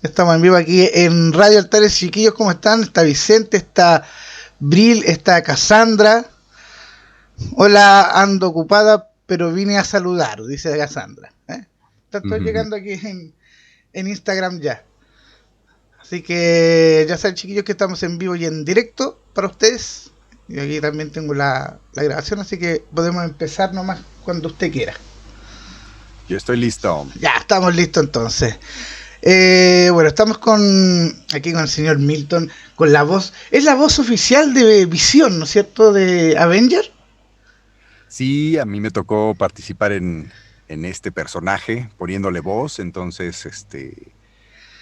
Estamos en vivo aquí en Radio Altares, chiquillos, ¿cómo están? Está Vicente, está Bril, está Cassandra. Hola, ando ocupada, pero vine a saludar, dice Cassandra. Están todos Ujú. llegando aquí en Instagram ya. Así que ya saben, chiquillos, que estamos en vivo y en directo para ustedes. Y aquí también tengo la grabación, así que podemos empezar nomás cuando usted quiera. Yo estoy listo. Ya, estamos listos entonces. Bueno, estamos aquí con el señor Milton, con la voz, es la voz oficial de Visión, ¿no es cierto? De Avenger. Sí, a mí me tocó participar en este personaje, poniéndole voz, entonces,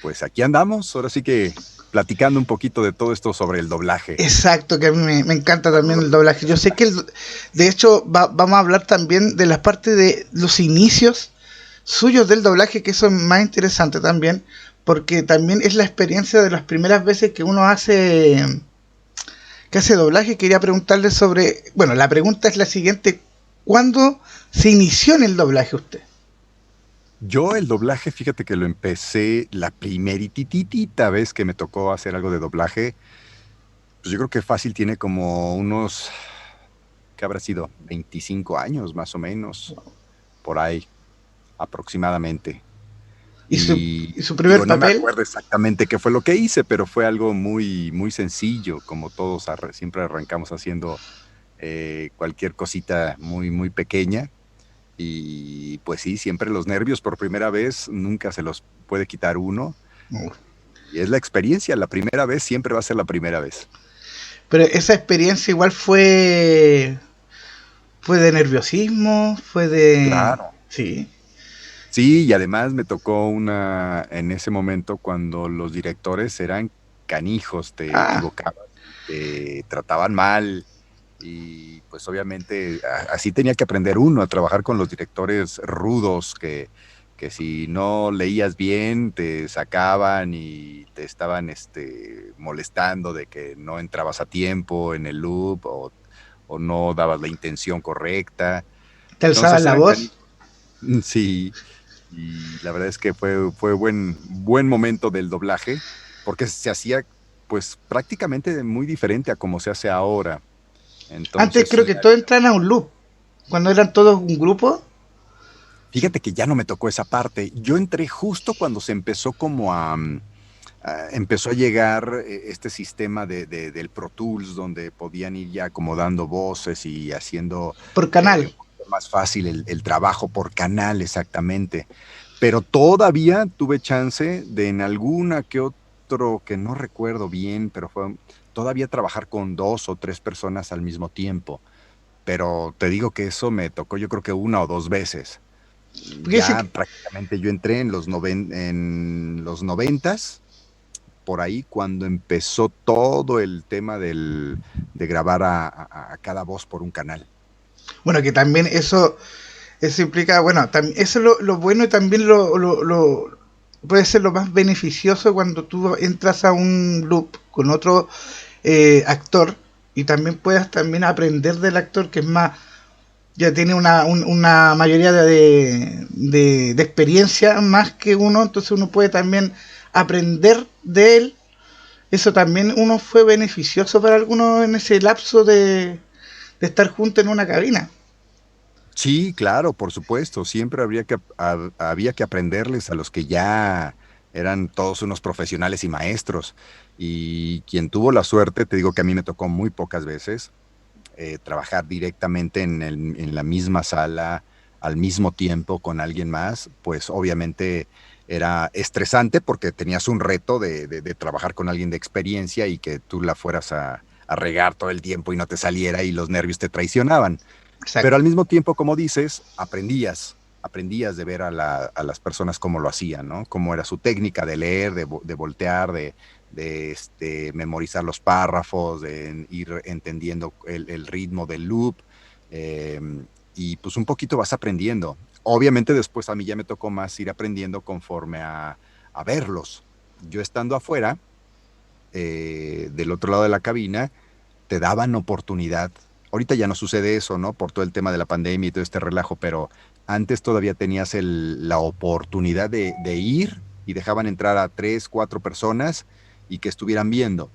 pues aquí andamos, ahora sí que platicando un poquito de todo esto sobre el doblaje. Exacto, que a mí me encanta también el doblaje. Yo sé que, de hecho, vamos a hablar también de las partes de los inicios suyos del doblaje, que eso es más interesante también, porque también es la experiencia de las primeras veces que hace doblaje. Quería preguntarle sobre, bueno, la pregunta es la siguiente: ¿cuándo se inició en el doblaje usted? Yo el doblaje, fíjate que lo empecé la primerititita vez que me tocó hacer algo de doblaje, pues yo creo que fácil tiene como unos, ¿qué habrá sido? 25 años más o menos, por ahí aproximadamente. ¿Y su, Y y su digo, primer no me papel? acuerdo exactamente qué fue lo que hice, pero fue algo muy, muy sencillo, como todos siempre arrancamos haciendo cualquier cosita muy, muy pequeña. Y pues sí, siempre los nervios por primera vez nunca se los puede quitar uno. No. Y es la experiencia, la primera vez siempre va a ser la primera vez. Pero esa experiencia igual fue de nerviosismo, fue de... Claro. Sí. Sí, y además me tocó en ese momento cuando los directores eran canijos, te Ah, equivocabas, te trataban mal. Y pues obviamente así tenía que aprender uno a trabajar con los directores rudos que si no leías bien te sacaban y te estaban molestando de que no entrabas a tiempo en el loop o no dabas la intención correcta. te alzaban Entonces la eran voz. canijos. Sí, y la verdad es que fue buen momento del doblaje porque se hacía pues prácticamente muy diferente a como se hace ahora. Antes Entonces creo sí, que todos entran a un loop. Cuando eran todos un grupo. fíjate que ya no me tocó esa parte. Yo entré justo cuando se empezó como empezó a llegar este sistema del Pro Tools, donde podían ir ya acomodando voces y haciendo Por canal. un poquito más fácil el trabajo por canal, exactamente. Pero todavía tuve chance de en alguna que otro, que no recuerdo bien, pero fue todavía trabajar con dos o tres personas al mismo tiempo. Pero te digo que eso me tocó yo creo que una o dos veces. Porque dice Ya que, prácticamente yo entré en los noventas, por ahí, cuando empezó todo el tema de grabar a cada voz por un canal. bueno, que también eso implica, bueno, eso es lo bueno, y también puede ser lo más beneficioso cuando tú entras a un loop con otro actor, y también puedas también aprender del actor, que es más, ya tiene una mayoría de experiencia más que uno, entonces uno puede también aprender de él. Eso también uno fue beneficioso para algunos en ese lapso de estar juntos en una cabina. Sí, claro, por supuesto. Siempre había que aprenderles a los que ya eran todos unos profesionales y maestros. Y quien tuvo la suerte, te digo que a mí me tocó muy pocas veces, trabajar directamente en la misma sala al mismo tiempo con alguien más, pues obviamente era estresante porque tenías un reto de trabajar con alguien de experiencia y que tú la fueras a regar todo el tiempo y no te saliera y los nervios te traicionaban. Pero Exacto. al mismo tiempo, como dices, aprendías de ver a las personas cómo lo hacían, ¿no? Cómo era su técnica de leer, de voltear, de memorizar los párrafos, de ir entendiendo el ritmo del loop. eh, y pues un poquito vas aprendiendo. Obviamente después a mí ya me tocó más ir aprendiendo conforme a verlos. Yo estando afuera, del otro lado de la cabina, te daban oportunidad. Ahorita ya no sucede eso, ¿no? Por todo el tema de la pandemia y todo este relajo, pero antes todavía tenías la oportunidad de ir y dejaban entrar a 3, 4 personas y que estuvieran viendo.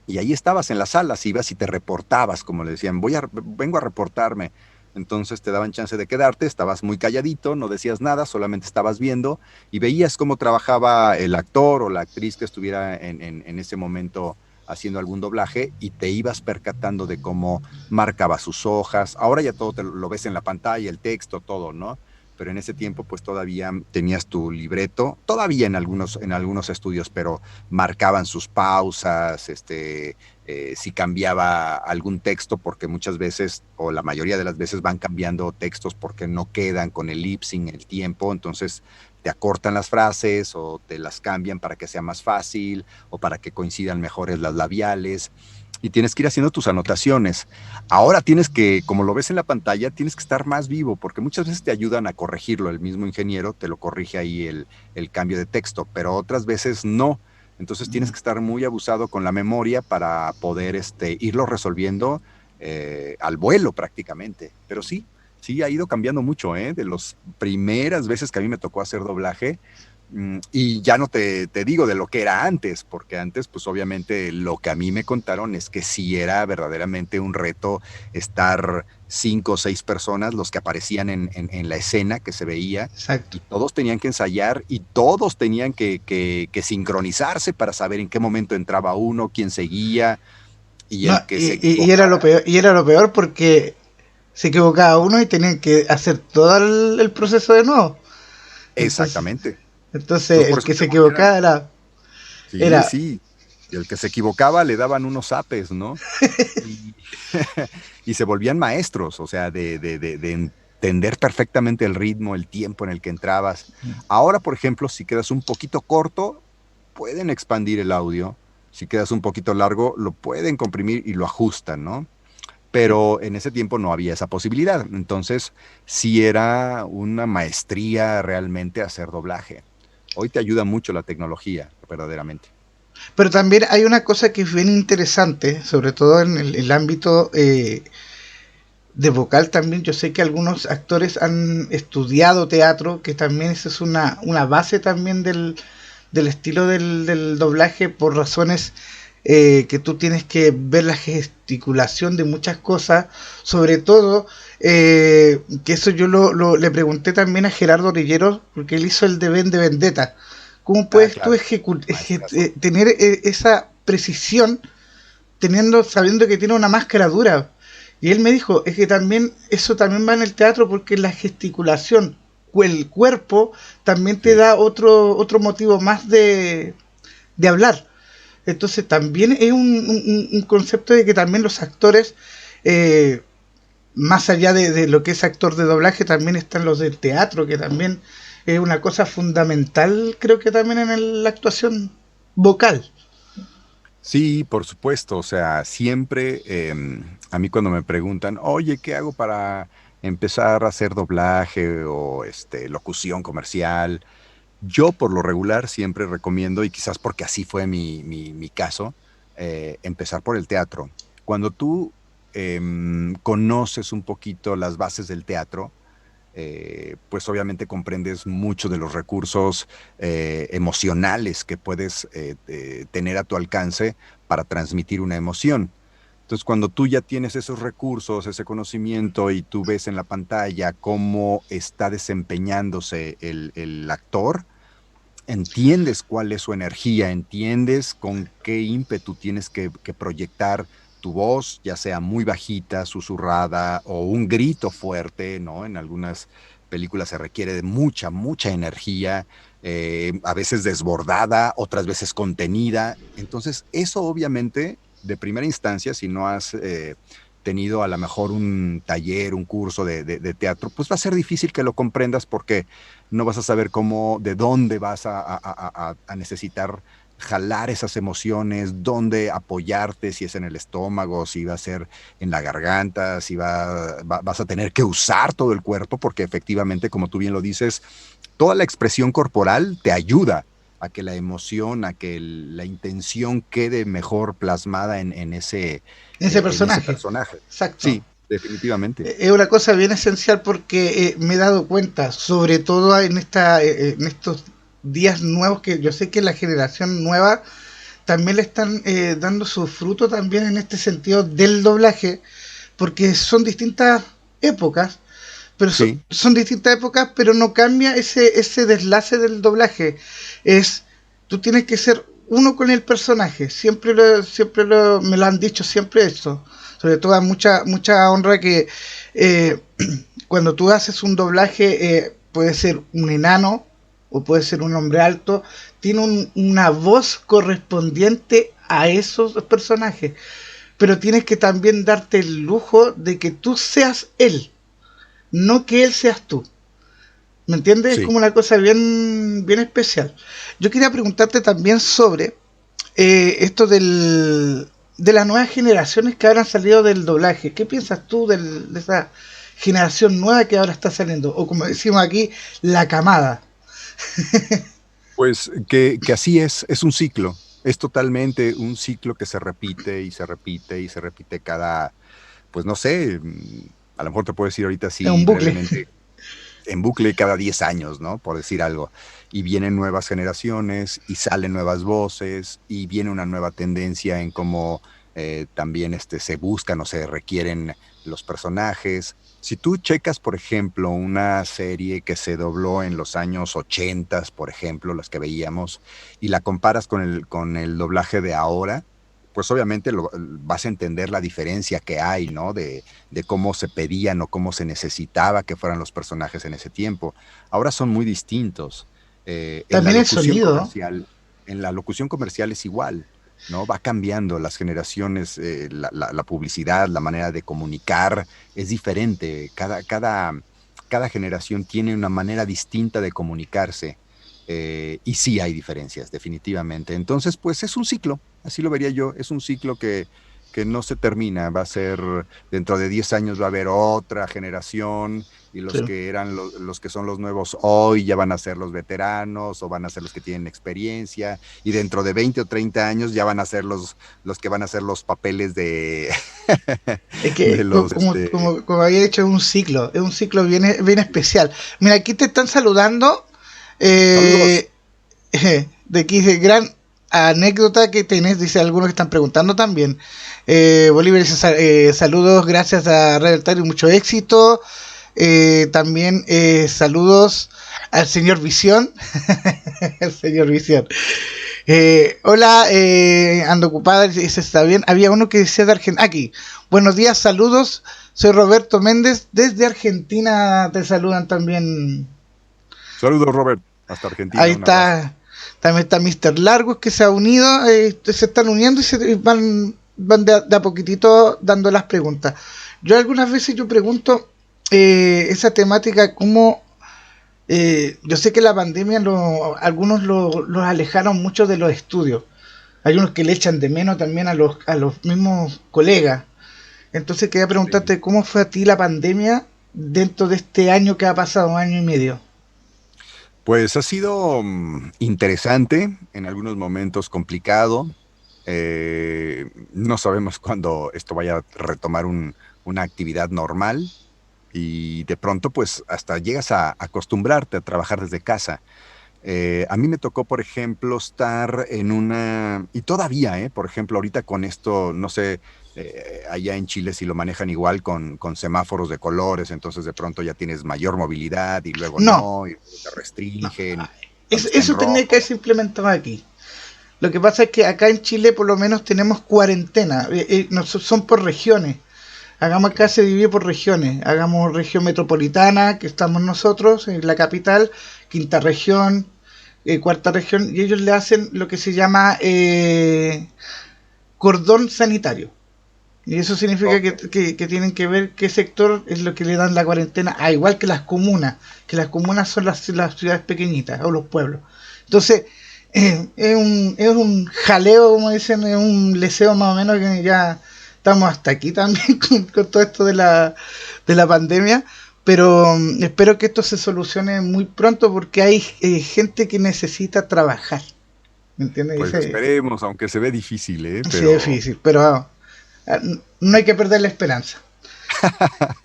Y ahí estabas en las salas, ibas y te reportabas, como le decían, vengo a reportarme. Entonces te daban chance de quedarte, estabas muy calladito, no decías nada, solamente estabas viendo y veías cómo trabajaba el actor o la actriz que estuviera en ese momento haciendo algún doblaje y te ibas percatando de cómo marcaba sus hojas. Ahora ya todo te lo ves en la pantalla, el texto, todo, ¿no? Pero en ese tiempo pues todavía tenías tu libreto, todavía en algunos estudios, pero marcaban sus pausas, si cambiaba algún texto, porque muchas veces, o la mayoría de las veces, van cambiando textos porque no quedan con el lip sync, el tiempo, entonces te acortan las frases o te las cambian para que sea más fácil o para que coincidan mejores las labiales y tienes que ir haciendo tus anotaciones. Ahora tienes que, como lo ves en la pantalla, tienes que estar más vivo, porque muchas veces te ayudan a corregirlo, el mismo ingeniero te lo corrige ahí el cambio de texto, pero otras veces no. Entonces tienes que estar muy abusado con la memoria para poder irlo resolviendo al vuelo prácticamente. Pero sí, sí ha ido cambiando mucho, ¿eh? De las primeras veces que a mí me tocó hacer doblaje, y ya no te digo de lo que era antes, porque antes, pues obviamente lo que a mí me contaron es que sí era verdaderamente un reto estar 5 o 6 personas, los que aparecían en la escena que se veía, Exacto. y todos tenían que ensayar y todos tenían que sincronizarse para saber en qué momento entraba uno, quién seguía, y No, el que se y era lo equivocaba. peor, y era lo peor porque se equivocaba uno y tenían que hacer todo el proceso de nuevo. Entonces, Exactamente. entonces Entonces, por el eso que te se digo que eran. equivocaba Sí, era, sí. Y el que se equivocaba le daban unos apes, ¿no? Y, y se volvían maestros, o sea, de entender perfectamente el ritmo, el tiempo en el que entrabas. Ahora, por ejemplo, si quedas un poquito corto, pueden expandir el audio. Si quedas un poquito largo, lo pueden comprimir y lo ajustan, ¿no? Pero en ese tiempo no había esa posibilidad. Entonces, sí era una maestría realmente hacer doblaje. Hoy te ayuda mucho la tecnología, verdaderamente. pero también hay una cosa que es bien interesante, sobre todo en el ámbito de vocal también. Yo sé que algunos actores han estudiado teatro, que también esa es una base también del estilo del doblaje, por razones que tú tienes que ver la gesticulación de muchas cosas, sobre todo, que eso yo le pregunté también a Gerardo Rillero, porque él hizo el de Ben de Vendetta. ¿Cómo Ah, puedes tú claro. Maestrazo. tener esa precisión sabiendo que tiene una máscara dura? Y él me dijo, es que también eso también va en el teatro porque la gesticulación, el cuerpo también te Sí. da otro motivo más de hablar. Entonces también es un concepto de que también los actores, eh, más allá de lo que es actor de doblaje, también están los del teatro, que también es una cosa fundamental, creo que también en la actuación vocal. Sí, por supuesto. O sea, siempre a mí cuando me preguntan, oye, ¿qué hago para empezar a hacer doblaje o locución comercial? Yo por lo regular siempre recomiendo, y quizás porque así fue mi caso, empezar por el teatro. Cuando tú conoces un poquito las bases del teatro, pues obviamente comprendes mucho de los recursos emocionales que puedes tener a tu alcance para transmitir una emoción. Entonces, cuando tú ya tienes esos recursos, ese conocimiento y tú ves en la pantalla cómo está desempeñándose el actor, entiendes cuál es su energía, entiendes con qué ímpetu tienes que proyectar tu voz, ya sea muy bajita, susurrada o un grito fuerte, ¿no? En algunas películas se requiere de mucha, mucha energía, a veces desbordada, otras veces contenida. Entonces, eso obviamente, de primera instancia, si no has tenido a lo mejor un taller, un curso de teatro, pues va a ser difícil que lo comprendas porque no vas a saber cómo, de dónde vas a necesitar jalar esas emociones, dónde apoyarte, si es en el estómago, si va a ser en la garganta, si vas a tener que usar todo el cuerpo, porque efectivamente, como tú bien lo dices, toda la expresión corporal te ayuda a que la emoción, a que la intención quede mejor plasmada Ese en ese personaje. personaje. Exacto. Sí, definitivamente. Es una cosa bien esencial porque me he dado cuenta, sobre todo en estos días nuevos que yo sé que la generación nueva también le están dando su fruto también en este sentido del doblaje, porque son distintas épocas, pero Sí, son distintas épocas, pero no cambia ese deslace del doblaje. Es, tú tienes que ser uno con el personaje, me lo han dicho siempre eso, sobre todo a mucha honra que eh, cuando tú haces un doblaje, puede ser un enano o puede ser un hombre alto, tiene una voz correspondiente a esos personajes, pero tienes que también darte el lujo de que tú seas él, no que él seas tú. ¿Me entiendes? Es sí. como una cosa bien especial. Yo quería preguntarte también sobre esto de las nuevas generaciones que ahora han salido del doblaje. ¿Qué piensas tú de esa generación nueva que ahora está saliendo? O como decimos aquí, la camada. Pues que así es un ciclo, es totalmente un ciclo que se repite y se repite y se repite cada, pues no sé, a lo mejor te puedo decir ahorita Es así un bucle. brevemente, en bucle cada 10 años, ¿no? Por decir algo. Y vienen nuevas generaciones y salen nuevas voces y viene una nueva tendencia en cómo también se buscan o se requieren los personajes. Si tú checas, por ejemplo, una serie que se dobló en los años 80, por ejemplo, las que veíamos, y la comparas con el doblaje de ahora, pues obviamente vas a entender la diferencia que hay, ¿no? De cómo se pedían o cómo se necesitaba que fueran los personajes en ese tiempo. Ahora son muy distintos. En la También el locución sonido. comercial, en la locución comercial es igual, ¿no? Va cambiando las generaciones, la publicidad, la manera de comunicar es diferente. Cada generación tiene una manera distinta de comunicarse. Y sí hay diferencias, definitivamente. Entonces, pues es un ciclo, así lo vería yo, es un ciclo que no se termina, va a ser, dentro de 10 años va a haber otra generación y los Sí. que eran los que son los nuevos hoy ya van a ser los veteranos o van a ser los que tienen experiencia y dentro de 20 o 30 años ya van a ser los que van a hacer los papeles de, Es de que, los, este, como había dicho, es un ciclo bien especial. Mira, aquí te están saludando. saludos, Eh, de aquí, de gran anécdota que tenés, dice algunos que están preguntando también. Bolívar dice saludos, gracias a Radio Altar y mucho éxito. También saludos al señor Visión. El señor Visión. Hola, ando ocupada, dice está bien. Había uno que decía de Argentina. Aquí, buenos días, saludos. Soy Roberto Méndez, desde Argentina te saludan también. saludos Robert, hasta Ahí Argentina, un abrazo. está, también está Mr. Largos que se ha unido, se están uniendo y van de a poquitito dando las preguntas. Yo algunas veces yo pregunto esa temática como yo sé que la pandemia algunos los alejaron mucho de los estudios. Hay unos que le echan de menos también a los mismos colegas. Entonces quería Sí. preguntarte cómo fue a ti la pandemia dentro de este año que ha pasado, un año y medio. Pues ha sido interesante, en algunos momentos complicado. No sabemos cuándo esto vaya a retomar una actividad normal y de pronto pues hasta llegas a acostumbrarte a trabajar desde casa. A mí me tocó, por ejemplo, estar en y todavía, por ejemplo, ahorita con esto, no sé, allá en Chile si lo manejan igual con semáforos de colores, entonces de pronto ya tienes mayor movilidad y luego No, no, y luego te no. restringen cuando está en Eso tenía que rojo. haberse implementado aquí. Lo que pasa es que acá en Chile por lo menos tenemos cuarentena, son por regiones. Hagamos acá se divide por regiones. Hagamos región metropolitana, que estamos nosotros, en la capital, quinta región, cuarta región, y ellos le hacen lo que se llama cordón sanitario. Y eso significa Ok. que tienen que ver qué sector es lo que le dan la cuarentena, igual que las comunas son las ciudades pequeñitas o los pueblos. Entonces, es un jaleo, como dicen, es un leseo más o menos que ya estamos hasta aquí también con todo esto de la pandemia. Pero espero que esto se solucione muy pronto porque hay gente que necesita trabajar. ¿Me entiendes? Pues esperemos, aunque se ve difícil, Sí, es pero difícil, pero no hay que perder la esperanza.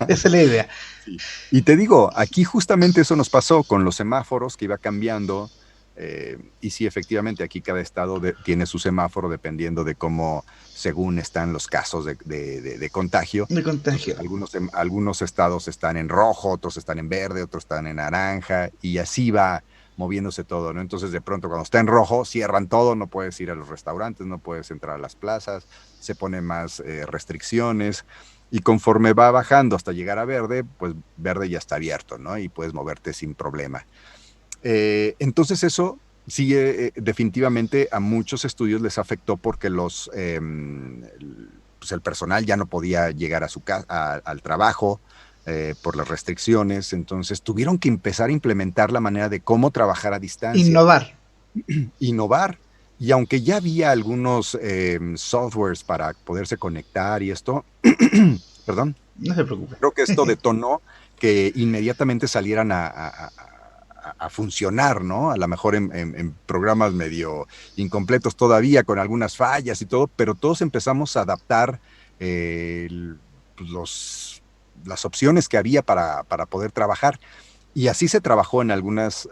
Esa es la idea. sí. Y te digo, aquí justamente eso nos pasó con los semáforos que iba cambiando. Y sí, efectivamente, aquí cada estado tiene su semáforo dependiendo de cómo, según están los casos de contagio. De Entonces, contagio. algunos estados están en rojo, otros están en verde, otros están en naranja, y así va moviéndose todo, ¿no? Entonces, de pronto, cuando está en rojo, cierran todo, no puedes ir a los restaurantes, no puedes entrar a las plazas, se ponen más restricciones, y conforme va bajando hasta llegar a verde, pues verde ya está abierto, ¿no? Y puedes moverte sin problema. Entonces eso sí, definitivamente a muchos estudios les afectó porque pues el personal ya no podía llegar a su al trabajo por las restricciones, entonces tuvieron que empezar a implementar la manera de cómo trabajar a distancia, Innovar. innovar. Y aunque ya había algunos softwares para poderse conectar y esto, perdón, No se preocupe. creo que esto detonó que inmediatamente salieran a funcionar, ¿no? A lo mejor en programas medio incompletos todavía, con algunas fallas y todo, pero todos empezamos a adaptar eh, pues, las opciones que había para poder trabajar. Y así se trabajó en algunas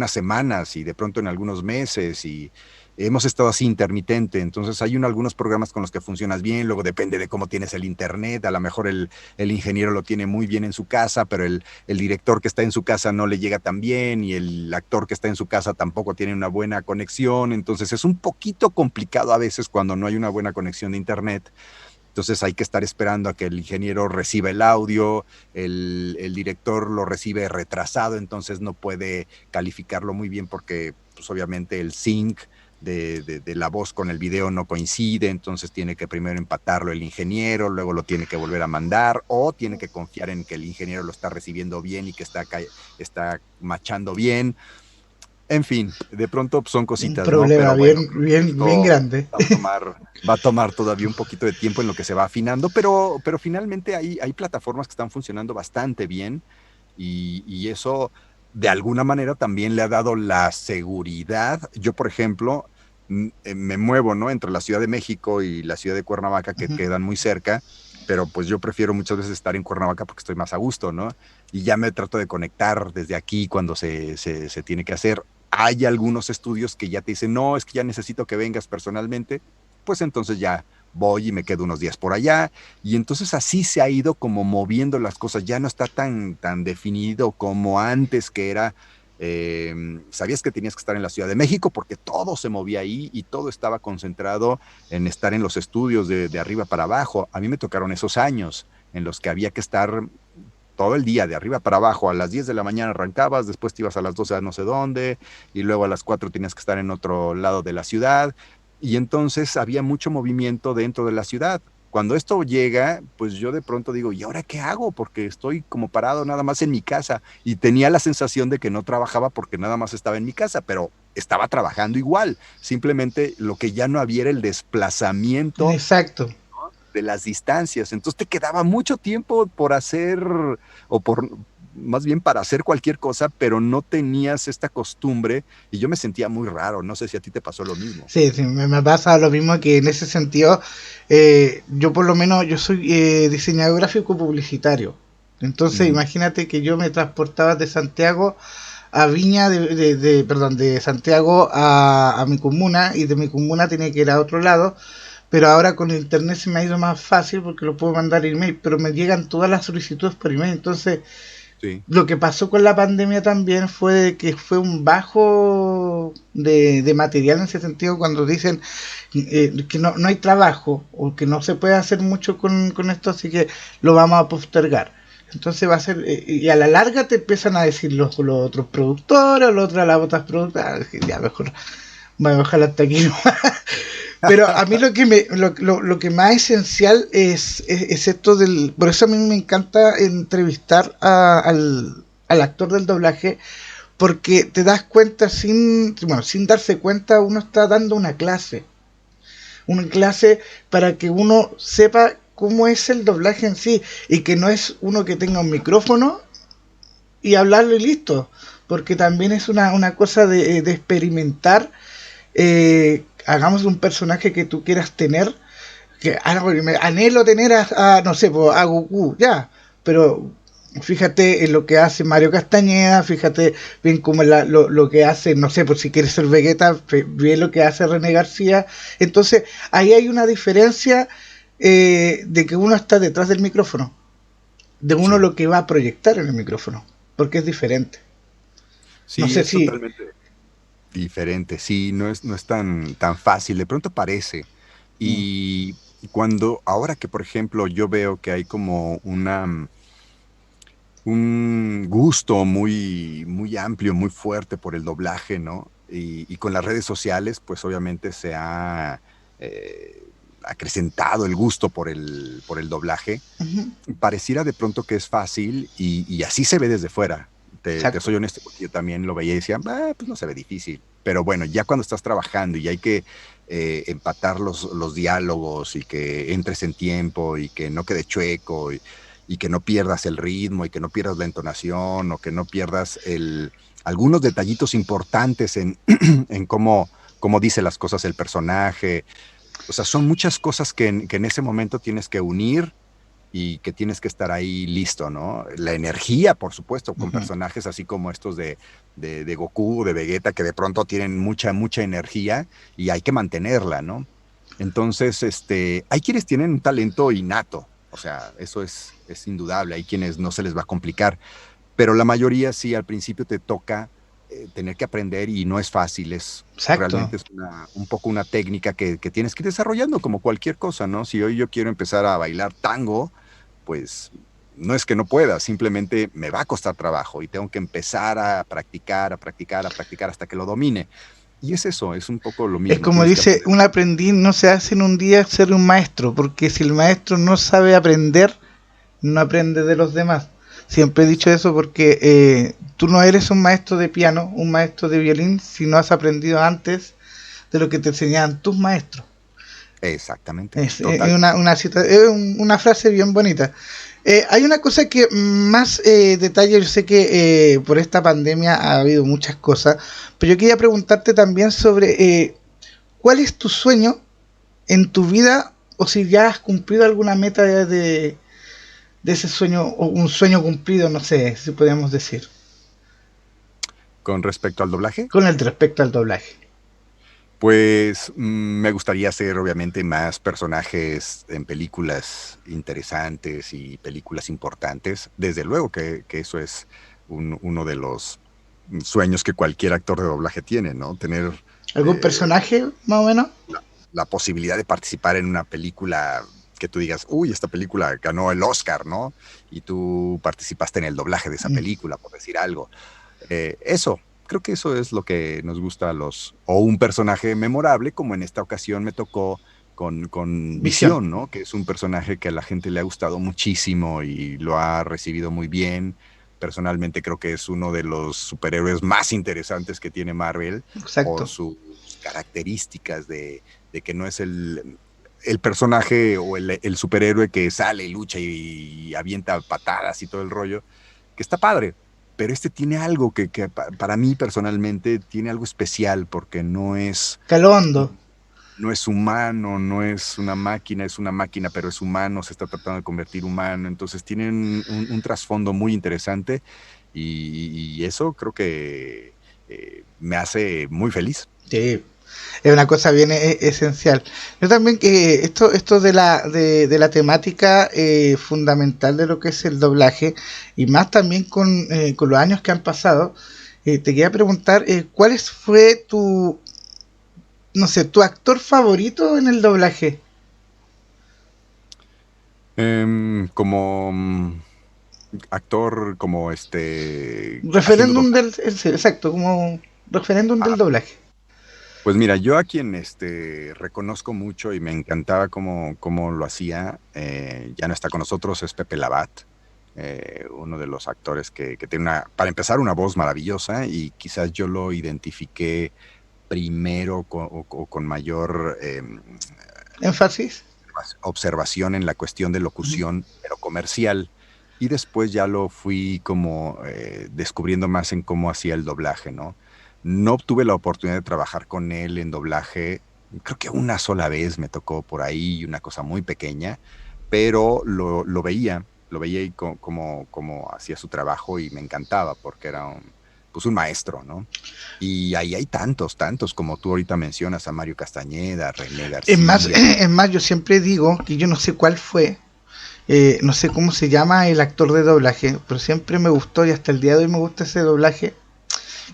semanas y de pronto en algunos meses y hemos estado así intermitente. Entonces hay algunos programas con los que funcionas bien, luego depende de cómo tienes el internet. A lo mejor el ingeniero lo tiene muy bien en su casa, pero el director que está en su casa no le llega tan bien y el actor que está en su casa tampoco tiene una buena conexión. Entonces es un poquito complicado a veces cuando no hay una buena conexión de internet. Entonces hay que estar esperando a que el ingeniero reciba el audio, el director lo recibe retrasado, entonces no puede calificarlo muy bien porque pues, obviamente el sync de la voz con el video no coincide, entonces tiene que primero empatarlo el ingeniero, luego lo tiene que volver a mandar o tiene que confiar en que el ingeniero lo está recibiendo bien y que está machando bien. En fin, de pronto son Un cositas, ¿no? problema Pero bueno, bien, creo que bien, bien esto grande. va a tomar todavía un poquito de tiempo en lo que se va afinando, pero finalmente hay plataformas que están funcionando bastante bien y eso de alguna manera también le ha dado la seguridad. Yo, por ejemplo, me muevo, ¿no? Entre la Ciudad de México y la Ciudad de Cuernavaca, que Ujú. quedan muy cerca, pero pues yo prefiero muchas veces estar en Cuernavaca porque estoy más a gusto, ¿no? Y ya me trato de conectar desde aquí cuando se tiene que hacer. Hay algunos estudios que ya te dicen, no, es que ya necesito que vengas personalmente, pues entonces ya voy y me quedo unos días por allá. Y entonces así se ha ido como moviendo las cosas, ya no está tan definido como antes que era. Sabías que tenías que estar en la Ciudad de México porque todo se movía ahí y todo estaba concentrado en estar en los estudios de arriba para abajo. A mí me tocaron esos años en los que había que estar todo el día, de arriba para abajo. A las 10 de la mañana arrancabas, después te ibas a las 12 a no sé dónde, y luego a las 4 tenías que estar en otro lado de la ciudad, y entonces había mucho movimiento dentro de la ciudad. Cuando esto llega, pues yo de pronto digo, ¿y ahora qué hago? Porque estoy como parado nada más en mi casa, y tenía la sensación de que no trabajaba porque nada más estaba en mi casa, pero estaba trabajando igual. Simplemente lo que ya no había era el desplazamiento Exacto. de las distancias. Entonces te quedaba mucho tiempo por hacer, o por más bien para hacer cualquier cosa, pero no tenías esta costumbre y yo me sentía muy raro. No sé si a ti te pasó lo mismo. Sí, sí, me pasa lo mismo que en ese sentido, yo por lo menos, yo soy diseñador gráfico publicitario. Entonces, Ujú. imagínate que yo me transportaba de Santiago a Viña, perdón, de Santiago a mi comuna, y de mi comuna tenía que ir a otro lado, pero ahora con internet se me ha ido más fácil porque lo puedo mandar email, pero me llegan todas las solicitudes por email. Entonces, Sí, lo que pasó con la pandemia también fue que fue un bajo de material en ese sentido, cuando dicen que no hay trabajo o que no se puede hacer mucho con esto, así que lo vamos a postergar. Entonces va a ser, y a la larga te empiezan a decir los otros productores, las otras productoras, ya mejor, bueno, ojalá hasta aquí. Pero a mí lo que más esencial es esto del... Por eso a mí me encanta entrevistar al actor del doblaje, porque te das cuenta sin darse cuenta, uno está dando una clase para que uno sepa cómo es el doblaje en sí, y que no es uno que tenga un micrófono y hablarlo y listo, porque también es una cosa de experimentar. Hagamos un personaje que tú quieras tener, que me anhelo tener no sé, a Goku, ya, pero fíjate en lo que hace Mario Castañeda, fíjate bien como lo que hace, no sé, por si quieres ser Vegeta, ve lo que hace René García. Entonces, ahí hay una diferencia de que uno está detrás del micrófono, de uno Sí, lo que va a proyectar en el micrófono, porque es diferente. No sí, sé es si... totalmente diferente, sí, no es tan fácil, de pronto parece. Mm, Y ahora que por ejemplo yo veo que hay como un gusto muy amplio, muy fuerte por el doblaje, ¿no? Y con las redes sociales, pues obviamente se ha acrecentado el gusto por el doblaje. ujú, Pareciera de pronto que es fácil y así se ve desde fuera. Te exacto. soy honesto, porque yo también lo veía y decía, "Ah, pues no se ve difícil". Pero bueno, ya cuando estás trabajando y hay que empatar los diálogos y que entres en tiempo y que no quede chueco y que no pierdas el ritmo y que no pierdas la entonación o que no pierdas algunos detallitos importantes en, en cómo dice las cosas el personaje. O sea, son muchas cosas que en ese momento tienes que unir y que tienes que estar ahí listo, ¿no? La energía, por supuesto, con Ujú. personajes así como estos de Goku, de Vegeta, que de pronto tienen mucha energía y hay que mantenerla, ¿no? Entonces, hay quienes tienen un talento innato, o sea, eso es indudable, hay quienes no se les va a complicar, pero la mayoría sí, al principio te toca tener que aprender y no es fácil, Exacto. realmente es un poco una técnica que tienes que ir desarrollando como cualquier cosa, ¿no? Si hoy yo quiero empezar a bailar tango, pues no es que no pueda, simplemente me va a costar trabajo y tengo que empezar a practicar, a practicar, a practicar hasta que lo domine. Y es eso, es un poco lo Es mismo, como tienes que dice, aprender. un aprendiz no se hace en un día ser un maestro, porque si el maestro no sabe aprender, no aprende de los demás. Siempre he dicho eso porque tú no eres un maestro de piano, un maestro de violín, si no has aprendido antes de lo que te enseñaban tus maestros. Exactamente, Es totalmente. una frase bien bonita. Hay una cosa que más detalle, yo sé que por esta pandemia ha habido muchas cosas, pero yo quería preguntarte también sobre cuál es tu sueño en tu vida o si ya has cumplido alguna meta de ese sueño o un sueño cumplido, no sé si podríamos decir, Con respecto al doblaje, con el respecto al doblaje. pues me gustaría hacer obviamente más personajes en películas interesantes y películas importantes. Desde luego que eso es uno de los sueños que cualquier actor de doblaje tiene, ¿no? Tener ¿Algún eh, personaje más o menos? la posibilidad de participar en una película que tú digas, uy, esta película ganó el Oscar, ¿no? Y tú participaste en el doblaje de esa Mm, película, por decir algo. Eso, creo que eso es lo que nos gusta a o un personaje memorable, como en esta ocasión me tocó con visión. Visión, ¿no? Que es un personaje que a la gente le ha gustado muchísimo y lo ha recibido muy bien. Personalmente creo que es uno de los superhéroes más interesantes que tiene Marvel por Exacto. sus características de que no es el personaje o el superhéroe que sale y lucha y avienta patadas y todo el rollo, que está padre, pero este tiene algo para mí personalmente tiene algo especial porque Calondo. no es humano, no es una máquina, pero es humano, se está tratando de convertir humano, entonces tiene un trasfondo muy interesante y eso creo que me hace muy feliz. Sí, es una cosa bien esencial. Yo también que esto de la temática fundamental de lo que es el doblaje, y más también con los años que han pasado, te quería preguntar, ¿cuál fue tu, no sé, tu actor favorito en el doblaje? Como actor, como haciendo Referéndum doblaje. sí, exacto, como referéndum del doblaje. Pues mira, yo a quien reconozco mucho y me encantaba cómo lo hacía, ya no está con nosotros, es Pepe Labat, uno de los actores que tiene para empezar, una voz maravillosa y quizás yo lo identifiqué primero o con mayor Énfasis. observación en la cuestión de Ujú. locución, pero comercial. Y después ya lo fui como descubriendo más en cómo hacía el doblaje, ¿no? No obtuve la oportunidad de trabajar con él en doblaje. Creo que una sola vez me tocó por ahí, una cosa muy pequeña, pero lo veía. lo veía y como hacía su trabajo y me encantaba porque era pues un maestro, ¿no? Y ahí hay tantos, tantos, como tú ahorita mencionas, a Mario Castañeda, a René Es más, García. es más, yo siempre digo que yo no sé cuál fue, no sé cómo se llama el actor de doblaje, pero siempre me gustó y hasta el día de hoy me gusta ese doblaje,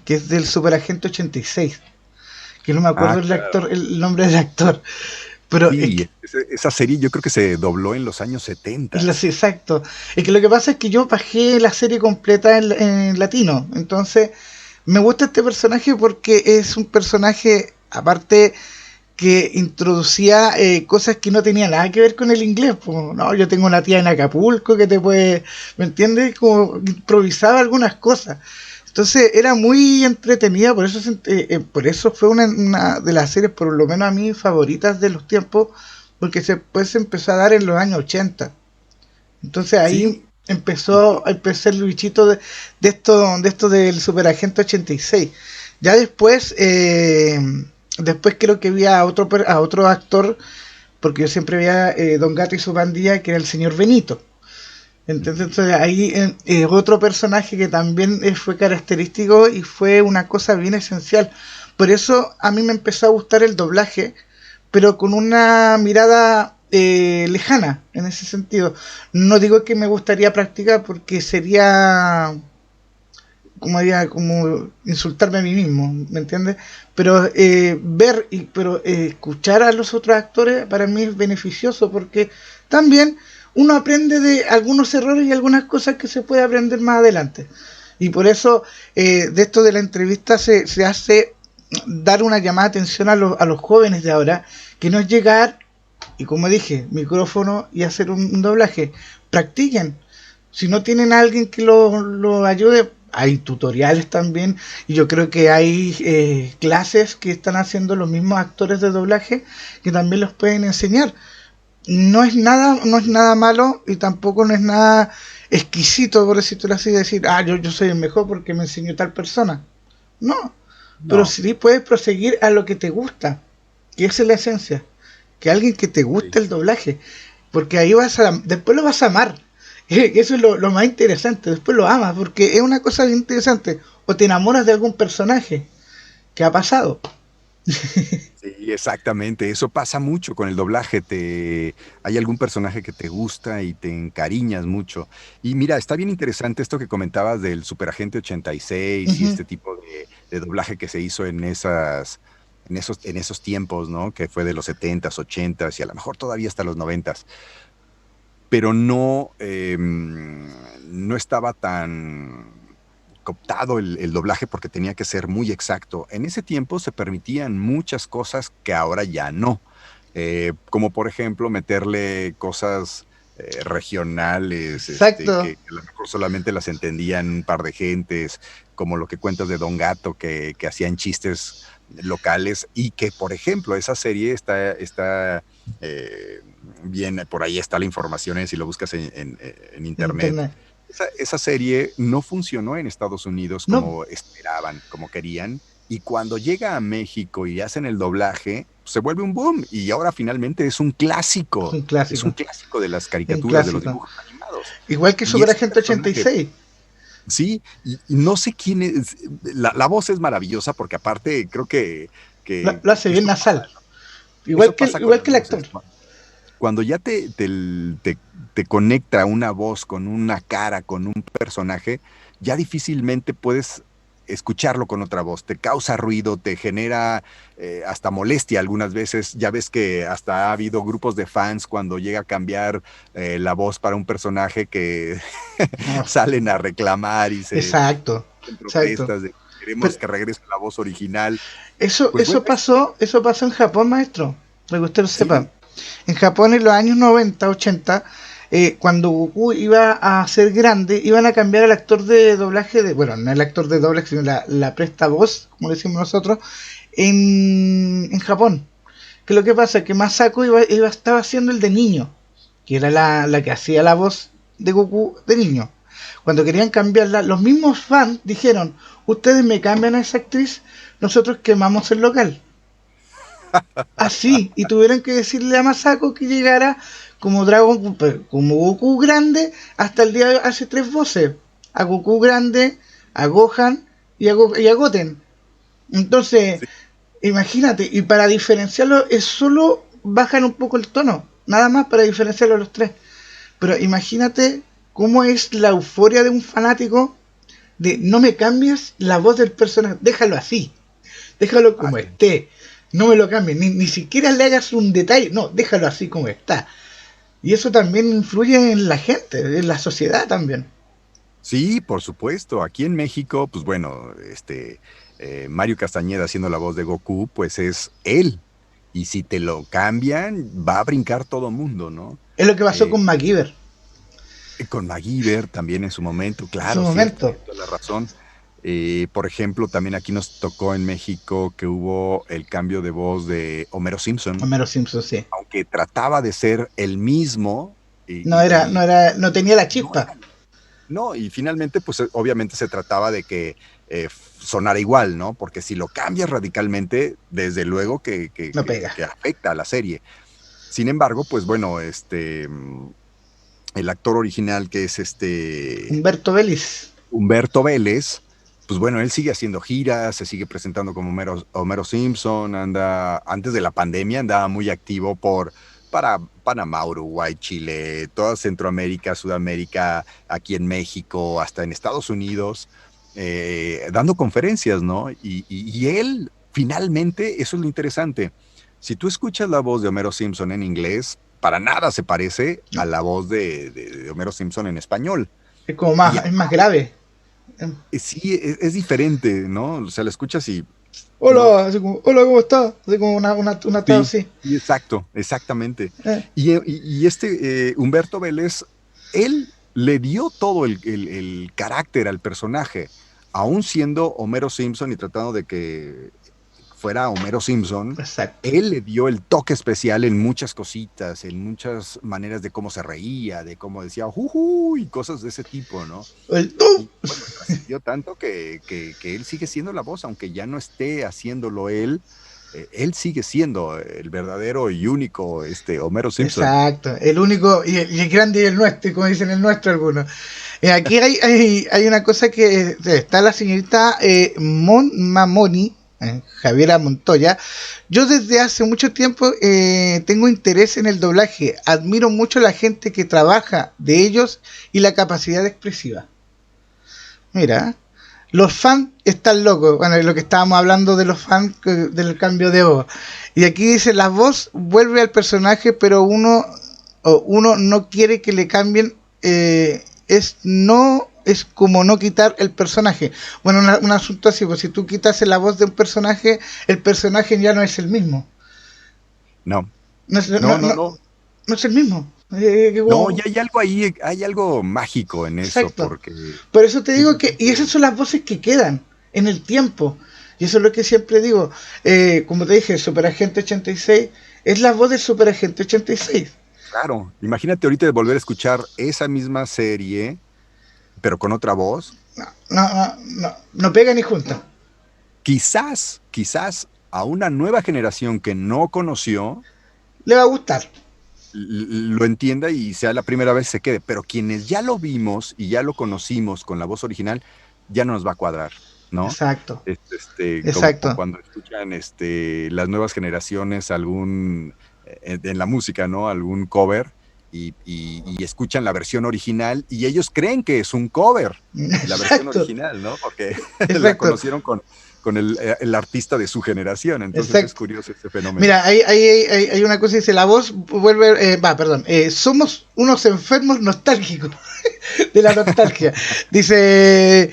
que es del Superagente 86, que no me Ah, acuerdo el claro. actor, el nombre del actor, pero es Sí, que, esa serie yo creo que se dobló en los años 70. sí, exacto, es que lo que pasa es que yo bajé la serie completa en latino, entonces me gusta este personaje porque es un personaje, aparte que introducía cosas que no tenían nada que ver con el inglés. Pues, no, yo tengo una tía en Acapulco que te puede, ¿me entiendes? Como improvisaba algunas cosas. Entonces era muy entretenida, por eso fue una de las series, por lo menos a mí, favoritas de los tiempos, porque después se empezó a dar en los años 80. Entonces Sí, ahí empezó a empezar el bichito de esto del Superagente 86. Ya después, después creo que vi a otro actor, porque yo siempre veía Don Gato y su pandilla, que era el señor Benito. Entonces ahí otro personaje que también fue característico y fue una cosa bien esencial. Por eso a mí me empezó a gustar el doblaje, pero con una mirada lejana en ese sentido. No digo que me gustaría practicar porque sería como insultarme a mí mismo, ¿me entiendes? Pero escuchar a los otros actores para mí es beneficioso porque también uno aprende de algunos errores y algunas cosas que se puede aprender más adelante. Y por eso de esto de la entrevista se hace dar una llamada de atención a los jóvenes de ahora, que no es llegar y, como dije, micrófono y hacer un doblaje. Practiquen. Si no tienen a alguien que lo ayude, hay tutoriales también. Y yo creo que hay clases que están haciendo los mismos actores de doblaje que también los pueden enseñar. No es nada malo y tampoco no es nada exquisito, por decirlo así, decir, yo soy el mejor porque me enseñó tal persona. No, pero no. sí puedes proseguir a lo que te gusta, que esa es la esencia, que alguien que te Sí. guste el doblaje, porque ahí después lo vas a amar. Eso es lo más interesante, después lo amas, porque es una cosa bien interesante, o te enamoras de algún personaje que ha pasado. Sí, exactamente. Eso pasa mucho con el doblaje. Hay algún personaje que te gusta y te encariñas mucho. Y mira, está bien interesante esto que comentabas del Superagente 86 y Ujú. este tipo de doblaje que se hizo en esos tiempos, ¿no? Que fue de los 70s, 80s y a lo mejor todavía hasta los 90s. Pero no estaba tan cooptado el doblaje porque tenía que ser muy exacto. En ese tiempo se permitían muchas cosas que ahora ya no. Como por ejemplo meterle cosas regionales, Exacto, que a lo mejor solamente las entendían un par de gentes, como lo que cuentas de Don Gato, que hacían chistes locales y que, por ejemplo, esa serie está bien, por ahí está la información, si lo buscas en en internet. internet. Esa serie no funcionó en Estados Unidos No, como esperaban, como querían, y cuando llega a México y hacen el doblaje, se vuelve un boom, y ahora finalmente es un es un clásico, clásico de las es un caricaturas, de los clásico. dibujos animados. Igual que Y Super ese Agente personaje, 86, sí, y no sé quién es, la voz es maravillosa porque aparte creo lo, lo hace bien eso pasa, nasal, eso igual que, pasa con igual las que el actor. voces. Cuando ya te conecta una voz con una cara, con un personaje, ya difícilmente puedes escucharlo con otra voz. Te causa ruido, te genera hasta molestia algunas veces. Ya ves que hasta ha habido grupos de fans cuando llega a cambiar la voz para un personaje que No, salen a reclamar y se exacto, hacen exacto. protestas de queremos Pero que regrese la voz original. eso, Pues eso bueno, pasó, eso pasó en Japón, maestro. Para que usted lo sepa. sí, En Japón en los años 90, 80, cuando Goku iba a ser grande, iban a cambiar al actor de doblaje bueno, no el actor de doblaje, sino la presta voz, como decimos nosotros, en Japón. Que lo que pasa que Masako estaba haciendo el de niño, que era la que hacía la voz de Goku de niño. Cuando querían cambiarla, los mismos fans dijeron, ustedes me cambian a esa actriz, nosotros quemamos el local. Así, y tuvieron que decirle a Masako que llegara como como Goku grande, hasta el día de hoy hace 3 voces. A Goku grande, a Gohan y a Goten. Entonces, Sí. imagínate, y para diferenciarlo es solo bajan un poco el tono, nada más para diferenciarlo a los tres. Pero imagínate cómo es la euforia de un fanático de no me cambies la voz del personaje, déjalo así, déjalo como Así. esté, no me lo cambies, ni siquiera le hagas un detalle, no, déjalo así como está. Y eso también influye en la gente, en la sociedad también. Sí, por supuesto. Aquí en México, pues bueno, Mario Castañeda haciendo la voz de Goku, pues es él. Y si te lo cambian, va a brincar todo mundo, ¿no? Es lo que pasó Eh, con MacGyver con MacGyver también en su momento, en su claro, cierto, momento. tienes toda la razón. Por ejemplo, también aquí nos tocó en México que hubo el cambio de voz de Homero Simpson, Homero Simpson, sí. aunque trataba de ser el mismo No tenía la no chispa. era. No, y finalmente, pues obviamente se trataba de que sonara igual, ¿no? Porque si lo cambias radicalmente, desde luego No pega. que afecta a la serie. Sin embargo, pues bueno, el actor original que es Humberto Vélez. Humberto Vélez, pues bueno, él sigue haciendo giras, se sigue presentando como Homero Simpson, antes de la pandemia andaba muy activo para Panamá, Uruguay, Chile, toda Centroamérica, Sudamérica, aquí en México, hasta en Estados Unidos, dando conferencias, ¿no? Y él, finalmente, eso es lo interesante. Si tú escuchas la voz de Homero Simpson en inglés, para nada se parece a la voz de Homero Simpson en español. Es como Y es más grave. sí, es diferente, ¿no? O sea, la escuchas y no. Hola, así como, hola, ¿cómo está? Así como una tos Sí, así. sí, exacto, exactamente. Eh, Y Humberto Vélez, él le dio todo el carácter al personaje, aún siendo Homero Simpson y tratando de que fuera Homero Simpson, exacto. él le dio el toque especial en muchas cositas, en muchas maneras de cómo se reía, de cómo decía, juju, y cosas de ese tipo, ¿no? El ¡tú! Y bueno, trascendió tanto que él sigue siendo la voz, aunque ya no esté haciéndolo él sigue siendo el verdadero y único Homero Simpson. Exacto. El único y el grande y el nuestro, como dicen el nuestro algunos. Aquí hay una cosa que está la señorita Mamoni, Javiera Montoya. Yo desde hace mucho tiempo tengo interés en el doblaje. Admiro mucho a la gente que trabaja de ellos y la capacidad expresiva. Mira, los fans están locos. Bueno, lo que estábamos hablando de los fans del cambio de voz. Y aquí dice, la voz vuelve al personaje, pero uno no quiere que le cambien. Es como no quitar el personaje. Bueno, un asunto así, pues si tú quitas la voz de un personaje, el personaje ya no es el mismo. No, No es, no, no, no. no es el mismo. No, ya hay algo ahí, hay algo mágico en eso, Exacto. porque Por eso te digo que, y esas finalmente, son las voces que quedan en el tiempo. Y eso es lo que siempre digo. Como te dije, Superagente 86 es la voz de Superagente 86. claro, imagínate ahorita de volver a escuchar esa misma serie, pero con otra voz, No pega ni junta. quizás a una nueva generación que no conoció, Le va a gustar. lo entienda y sea la primera vez se quede, pero quienes ya lo vimos y ya lo conocimos con la voz original, ya no nos va a cuadrar, ¿no? Exacto. Como Exacto. cuando escuchan las nuevas generaciones en la música, ¿no? Algún cover y escuchan la versión original y ellos creen que es un cover, la versión Exacto. original, ¿no? Porque la Exacto. conocieron con el artista de su generación, entonces es Exacto. curioso ese fenómeno. Mira, hay una cosa que dice, la voz vuelve, perdón, somos unos enfermos nostálgicos de la nostalgia. Dice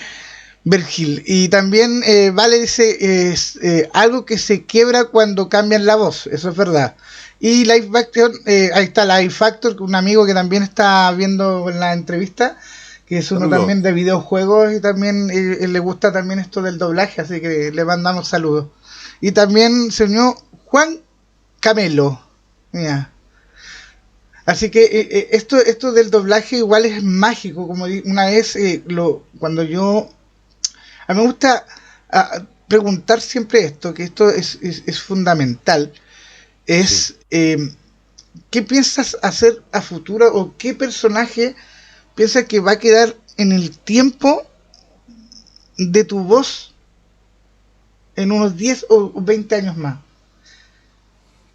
Virgil. Y también Vale dice, es algo que se quiebra cuando cambian la voz, eso es verdad. Y Life Factor, ahí está Life Factor, un amigo que también está viendo la entrevista, que es uno también Saludos. de videojuegos y también le gusta también esto del doblaje, así que le mandamos saludos. Y también se unió Juan Camelo. Mira. Así que esto del doblaje igual es mágico, como una vez cuando yo a mí me gusta preguntar siempre esto, que esto es fundamental, Sí, es ¿qué piensas hacer a futuro o qué personaje piensas que va a quedar en el tiempo de tu voz en unos 10 o 20 años más?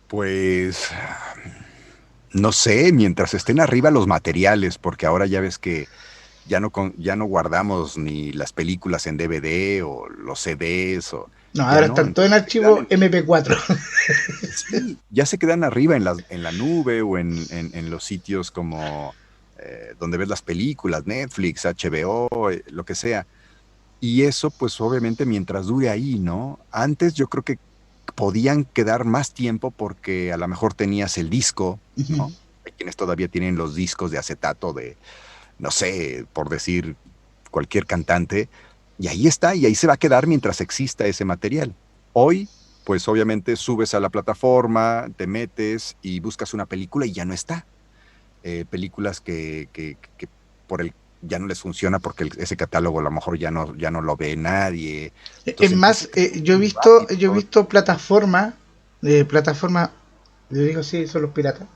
Pues no sé, mientras estén arriba los materiales, porque ahora ya ves que ya no guardamos ni las películas en DVD o los CDs o No, ya ahora no, están todos en entonces se quedan archivo MP4. sí, ya se quedan arriba en la nube o en los sitios como donde ves las películas, Netflix, HBO, lo que sea. Y eso, pues obviamente mientras dure ahí, ¿no? Antes yo creo que podían quedar más tiempo porque a lo mejor tenías el disco, ¿no? Hay quienes todavía tienen los discos de acetato de, no sé, por decir cualquier cantante, y ahí está, y ahí se va a quedar mientras exista ese material. Hoy, pues obviamente subes a la plataforma, te metes y buscas una película y ya no está. Películas que por el ya no les funciona porque ese catálogo a lo mejor ya no lo ve nadie. Es Entonces empieza más, a crecer muy rápido yo he todo. visto plataformas, yo digo sí, son los piratas,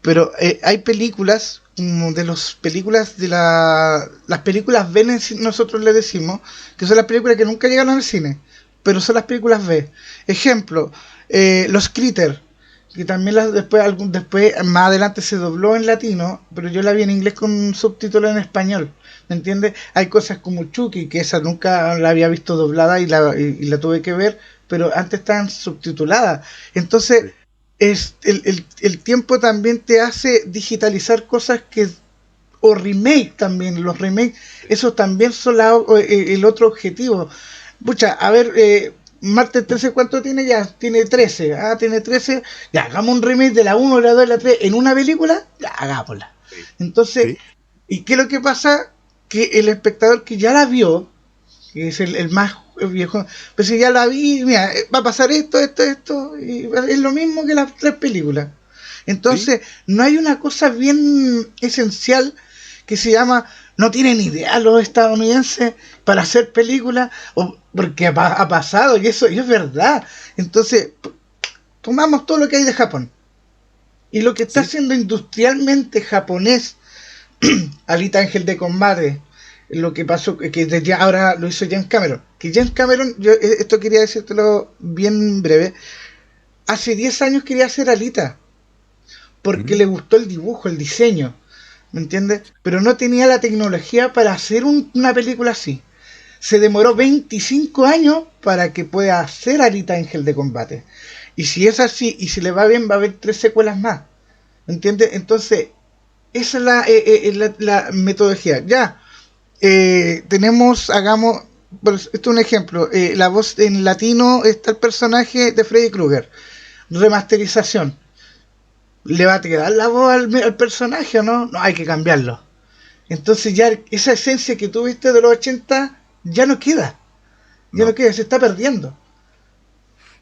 pero hay películas, de las películas las películas B nosotros le decimos, que son las películas que nunca llegaron al cine, pero son las películas B. Ejemplo, Los Critter, que también después más adelante se dobló en latino, pero yo la vi en inglés con subtítulos en español. ¿Me entiendes? Hay cosas como Chucky, que esa nunca la había visto doblada y la tuve que ver, pero antes estaban subtituladas. Entonces, Sí, el tiempo también te hace digitalizar cosas que, o remake también, los remakes, sí, esos también son el otro objetivo. Pucha, a ver, Martes 13, ¿cuánto tiene? Ya, tiene 13. Ah, tiene 13. Ya, hagamos un remake de la uno, la 2 y la 3 en una película. Ya, hagámosla. sí, Entonces, sí, ¿y qué es lo que pasa? Que el espectador que ya la vio, que es el más viejo, pues si ya la vi, mira, va a pasar esto, y es lo mismo que las tres películas. sí, Entonces, no hay una cosa bien esencial que se llama, no tienen idea los estadounidenses para hacer películas, porque ha pasado, y es verdad. Entonces, tomamos todo lo que hay de Japón. Y lo que está sí. haciendo industrialmente japonés, Alita Ángel de Combate, lo que pasó, que ya ahora lo hizo James Cameron. Que James Cameron, esto quería decírtelo bien breve, hace 10 años quería hacer Alita, porque Ujú. le gustó el dibujo, el diseño, ¿me entiendes? Pero no tenía la tecnología para hacer una película así. Se demoró 25 años para que pueda hacer Alita Ángel de Combate. Y si es así, y si le va bien, va a haber 3 secuelas más. ¿Me entiendes? Entonces, esa es la metodología. Ya, hagamos, esto es un ejemplo, la voz en latino está el personaje de Freddy Krueger, remasterización, ¿le va a quedar la voz al personaje o no? No, hay que cambiarlo. Entonces ya esa esencia que tuviste de los 80 ya no queda, No. se está perdiendo.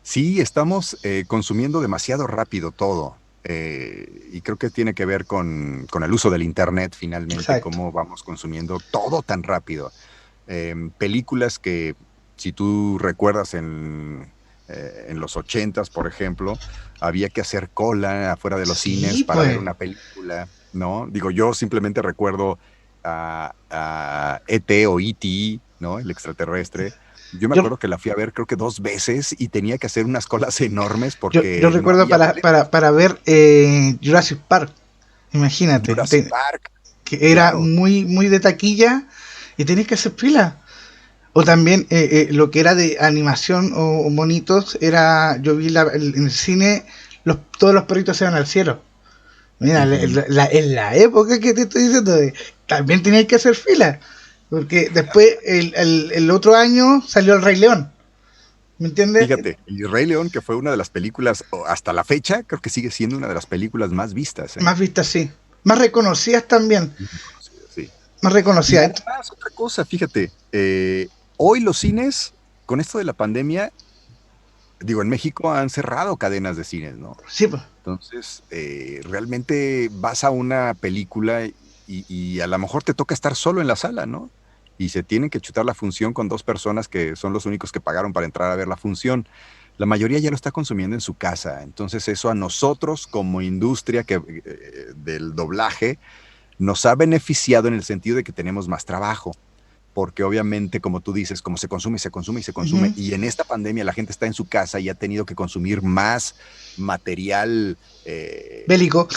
Sí, estamos consumiendo demasiado rápido todo. Y creo que tiene que ver con el uso del Internet finalmente, Exacto. cómo vamos consumiendo todo tan rápido. Películas que, si tú recuerdas en los ochentas, por ejemplo, había que hacer cola afuera de los cines Sí, para ver pues. una película, ¿no? Digo, yo simplemente recuerdo a ET o ET, ¿no? El extraterrestre. Yo me Yo, acuerdo que la fui a ver creo que 2 veces y tenía que hacer unas colas enormes yo porque no recuerdo había boletos. para ver Jurassic Park, imagínate, Jurassic Park, que era claro. muy de taquilla y tenías que hacer fila. O también lo que era de animación o monitos, yo vi en el cine, todos los perritos se van al cielo. Mira, Ujú. en la época que te estoy diciendo, también tenías que hacer fila. Porque después, el otro año, salió el Rey León. ¿Me entiendes? Fíjate, y Rey León, que fue una de las películas, hasta la fecha, creo que sigue siendo una de las películas más vistas, ¿eh? Más vistas, sí. Más reconocidas también. Muy conocida, sí. Más Y reconocidas. además, otra cosa, fíjate, hoy los cines, con esto de la pandemia, digo, en México han cerrado cadenas de cines, ¿no? Sí, pues. Entonces, realmente vas a una película y a lo mejor te toca estar solo en la sala, ¿no? Y se tienen que chutar la función con dos personas que son los únicos que pagaron para entrar a ver la función. la mayoría ya lo está consumiendo en su casa. Entonces eso a nosotros como industria del doblaje nos ha beneficiado en el sentido de que tenemos más trabajo, porque obviamente, como tú dices, como se consume, se consume y se consume, Ujú. y en esta pandemia la gente está en su casa y ha tenido que consumir más material. Bélico.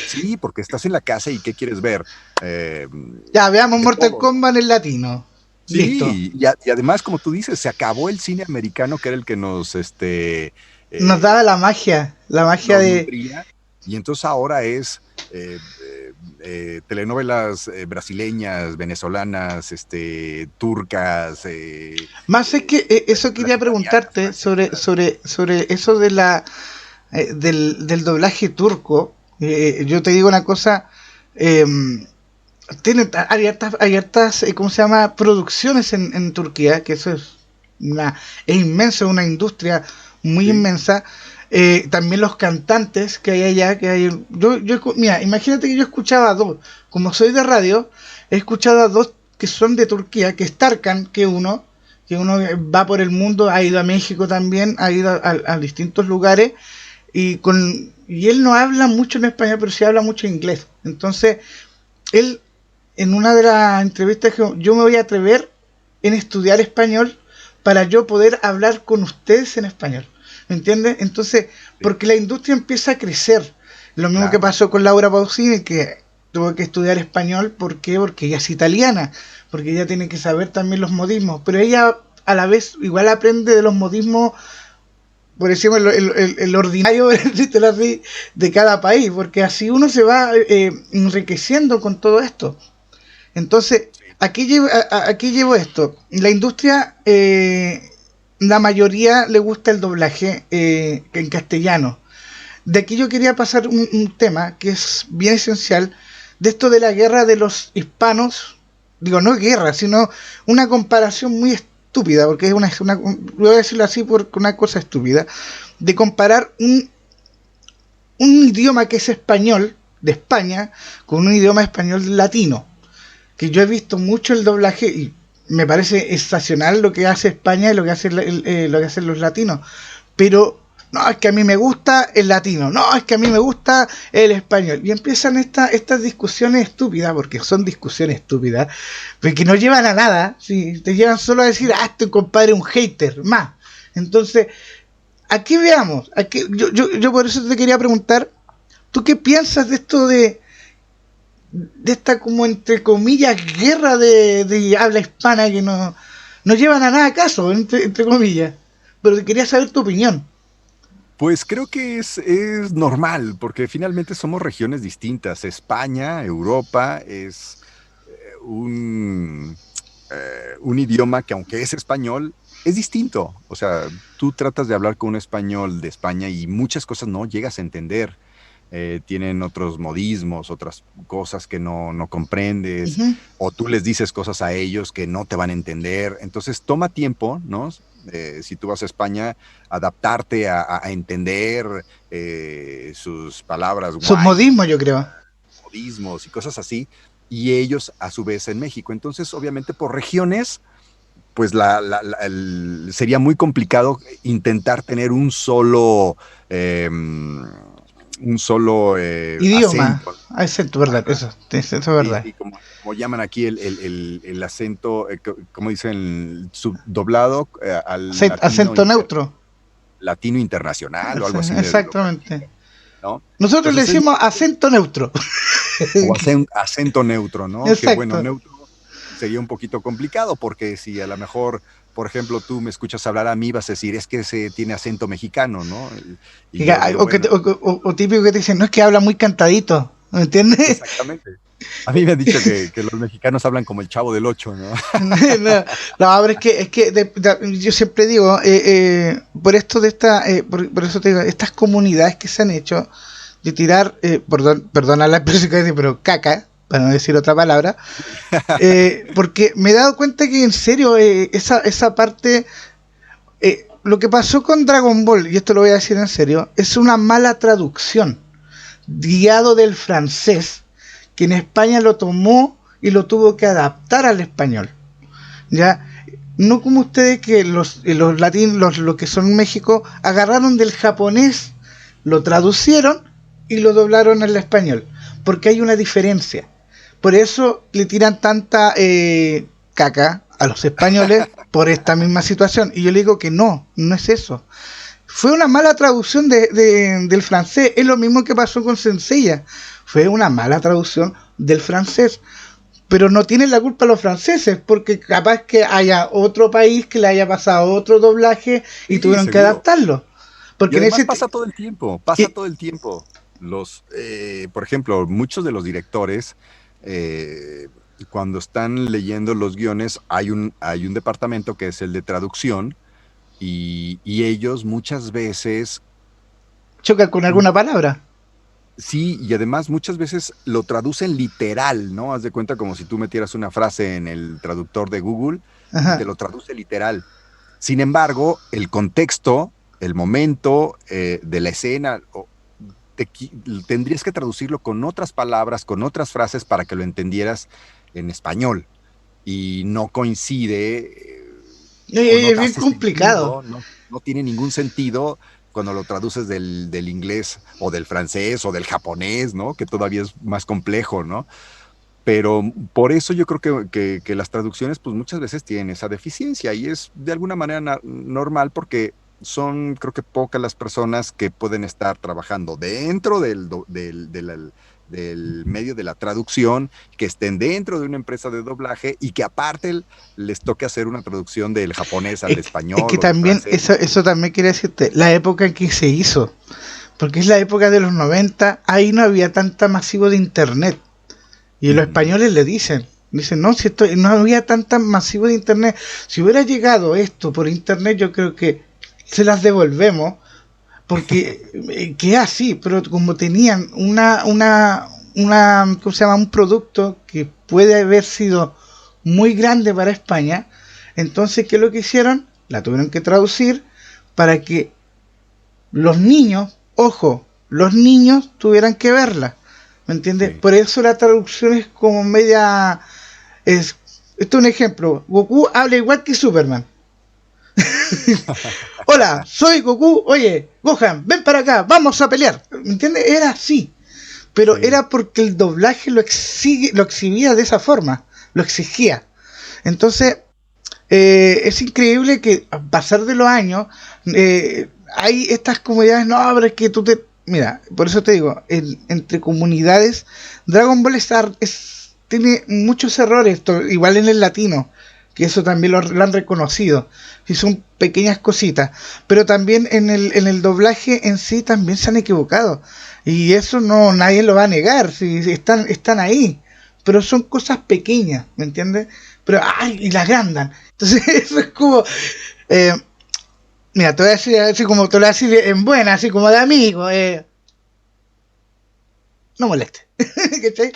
Sí, porque estás en la casa y ¿qué quieres ver? Eh, Ya, veamos de Mortal todo. Kombat en latino. Listo. Sí, y además, como tú dices, se acabó el cine americano que era el que Nos daba eh, la magia nos de... nutría, y entonces ahora es telenovelas brasileñas, venezolanas, turcas, Más es que eso las quería italianas, preguntarte francesas. sobre eso de del doblaje turco. Yo te digo una cosa, eh, hay hartas, ¿cómo se llama? Producciones en Turquía, que eso es inmenso, una industria muy Sí, inmensa. También los cantantes que hay allá, mira, imagínate que yo escuchaba a dos, como soy de radio, he escuchado a dos que son de Turquía, que es Tarkan, que uno va por el mundo, ha ido a México también, ha ido a distintos lugares, y él no habla mucho en español, pero sí habla mucho inglés. Entonces, él en una de las entrevistas que yo me voy a atrever en estudiar español para yo poder hablar con ustedes en español. ¿Me entiendes? Entonces, sí, porque la industria empieza a crecer. Lo mismo que claro. pasó con Laura Pausini, que tuvo que estudiar español. ¿Por qué? Porque ella es italiana, porque ella tiene que saber también los modismos, pero ella a la vez igual aprende de los modismos, por decirlo, el ordinario de cada país, porque así uno se va enriqueciendo con todo esto. Entonces, Sí. aquí llevo esto. La industria, la mayoría le gusta el doblaje en castellano. De aquí yo quería pasar un tema que es bien esencial, de esto de la guerra de los hispanos. Digo, no guerra, sino una comparación muy estúpida, porque es voy a decirlo así porque una cosa estúpida, de comparar un idioma que es español, de España, con un idioma español latino, que yo he visto mucho el doblaje y me parece excepcional lo que hace España y lo que lo que hacen los latinos, pero no, es que a mí me gusta el latino, no, es que a mí me gusta el español, y empiezan estas discusiones estúpidas, porque son discusiones estúpidas, porque no llevan a nada, ¿sí? Te llevan solo a decir, ah, este compadre es un hater, más. Entonces, aquí veamos, yo por eso te quería preguntar, ¿tú qué piensas de esto de esta como entre comillas guerra de habla hispana que no llevan a nada caso, entre comillas? Pero quería saber tu opinión. Pues creo que es normal, porque finalmente somos regiones distintas. España, Europa, es un, un idioma que aunque es español, es distinto. O sea, tú tratas de hablar con un español de España y muchas cosas no llegas a entender. Tienen otros modismos, otras cosas que no comprendes, Ujú. o tú les dices cosas a ellos que no te van a entender. Entonces toma tiempo, ¿no? Si tú vas a España, adaptarte a entender sus palabras Sus guay, modismos, yo creo. modismos y cosas así, y ellos a su vez en México. Entonces, obviamente por regiones, pues sería muy complicado intentar tener un solo Idioma, acento. acento, verdad, Ajá. eso es verdad. Y como llaman aquí el acento, como dicen, subdoblado al Acento neutro. latino internacional o algo así lo Exactamente. califican, ¿no? Nosotros le Entonces es decimos acento neutro. o acento neutro, ¿no? Que bueno, Exacto. neutro sería un poquito complicado porque si a lo mejor, por ejemplo, tú me escuchas hablar a mí, vas a decir, es que se tiene acento mexicano, ¿no? Y yo digo, O, bueno, o típico que te dicen, no, es que habla muy cantadito. ¿Me entiendes? exactamente. A mí me han dicho que los mexicanos hablan como el Chavo del Ocho, ¿no? No, no, pero es que yo siempre digo, por esto de por eso te digo, estas comunidades que se han hecho de tirar, perdona la expresión que dice, pero caca, para no decir otra palabra, porque me he dado cuenta que en serio, esa parte, lo que pasó con Dragon Ball, y esto lo voy a decir en serio, es una mala traducción, guiado del francés, que en España lo tomó y lo tuvo que adaptar al español. ¿Ya? No como ustedes que los latinos, los que son México, agarraron del japonés, lo traducieron y lo doblaron al español. Porque hay una diferencia. Por eso le tiran tanta caca a los españoles por esta misma situación. Y yo le digo que no, no es eso. Fue una mala traducción del francés. Es lo mismo que pasó con Sencilla. Fue una mala traducción del francés. Pero no tienen la culpa los franceses, porque capaz que haya otro país que le haya pasado otro doblaje y Sí, tuvieron que seguro. adaptarlo. Y Porque en además ese... pasa todo el tiempo, Y, pasa todo el tiempo. Por ejemplo, muchos de los directores, eh, cuando están leyendo los guiones, hay un departamento que es el de traducción y ellos muchas veces, choca con alguna palabra. sí, y además muchas veces lo traducen literal, ¿no? Haz de cuenta como si tú metieras una frase en el traductor de Google y te Ajá. lo traduce literal. Sin embargo, el contexto, el momento de la escena, tendrías que traducirlo con otras palabras, con otras frases para que lo entendieras en español. Y no coincide o no Es bien hace complicado. sentido, no tiene ningún sentido cuando lo traduces del inglés o del francés o del japonés, ¿no? Que todavía es más complejo, ¿no? Pero por eso yo creo que las traducciones, pues muchas veces tienen esa deficiencia y es de alguna manera normal porque son, creo que pocas las personas que pueden estar trabajando dentro del medio de la traducción, que estén dentro de una empresa de doblaje y que aparte les toque hacer una traducción del japonés al Es que español o del también, francés. eso también quería decirte, la época en que se hizo. Porque es la época de los 90, ahí no había tanta masivo de internet. Y los Ujú. españoles le dicen, no, si esto, no había tanta masivo de internet. Si hubiera llegado esto por internet, yo creo que se las devolvemos, porque que es así, pero como tenían ¿cómo se llama? Un producto que puede haber sido muy grande para España, entonces, ¿qué es lo que hicieron? La tuvieron que traducir para que los niños, ojo, los niños tuvieran que verla. ¿Me entiendes? Sí. Por eso la traducción es como media... Esto es un ejemplo. Goku habla igual que Superman. Hola, soy Goku. Oye, Gohan, ven para acá, vamos a pelear. ¿Me entiendes? Era así. Pero Sí. era porque el doblaje lo exhibía de esa forma. Lo exigía. Entonces, es increíble que a pasar de los años hay estas comunidades, no, pero es que tú te... Mira, por eso te digo, entre comunidades, Dragon Ball tiene muchos errores, igual en el latino, que eso también lo han reconocido, y son pequeñas cositas, pero también en el doblaje en sí también se han equivocado, y eso no nadie lo va a negar, si están ahí, pero son cosas pequeñas, ¿me entiendes? Pero, ¡ay! Y la agrandan. Entonces, eso es como. eh, Mira, te voy a decir así como te lo voy a decir en buena, así como de amigo. No moleste. ¿Cachai?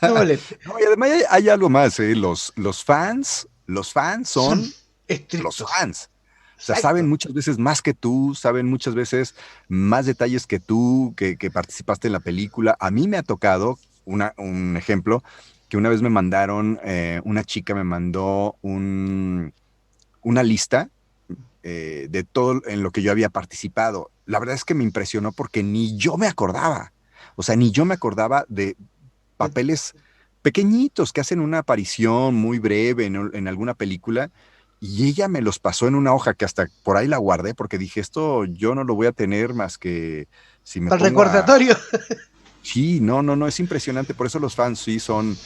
No moleste. No, y además hay algo más, ¿eh? Los fans Son son los estrictos. fans. O sea, saben Exacto. muchas veces más que tú, saben muchas veces más detalles que tú, que participaste en la película. A mí me ha tocado un ejemplo que una vez me mandaron, una chica me mandó una lista de todo en lo que yo había participado. La verdad es que me impresionó porque ni yo me acordaba. O sea, ni yo me acordaba de papeles pequeñitos que hacen una aparición muy breve en alguna película y ella me los pasó en una hoja que hasta por ahí la guardé porque dije, esto yo no lo voy a tener más que si me Para el pongo a... recordatorio. Sí, no, no, no, es impresionante, por eso los fans sí son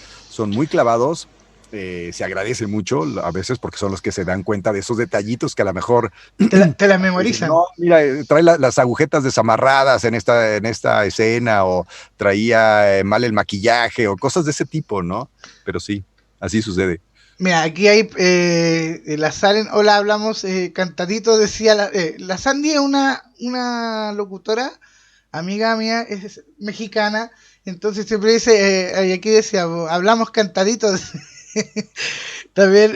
muy clavados. Se agradece mucho a veces porque son los que se dan cuenta de esos detallitos que a lo mejor Te la dicen, memorizan. no, mira, trae las agujetas desamarradas en esta escena, o traía mal el maquillaje, o cosas de ese tipo, ¿no? Pero sí, así sucede. Mira, aquí hay la Salen, hola, hablamos cantadito, decía la Sandy es una locutora, amiga mía, es mexicana, entonces siempre dice, y aquí decía, hablamos cantadito. También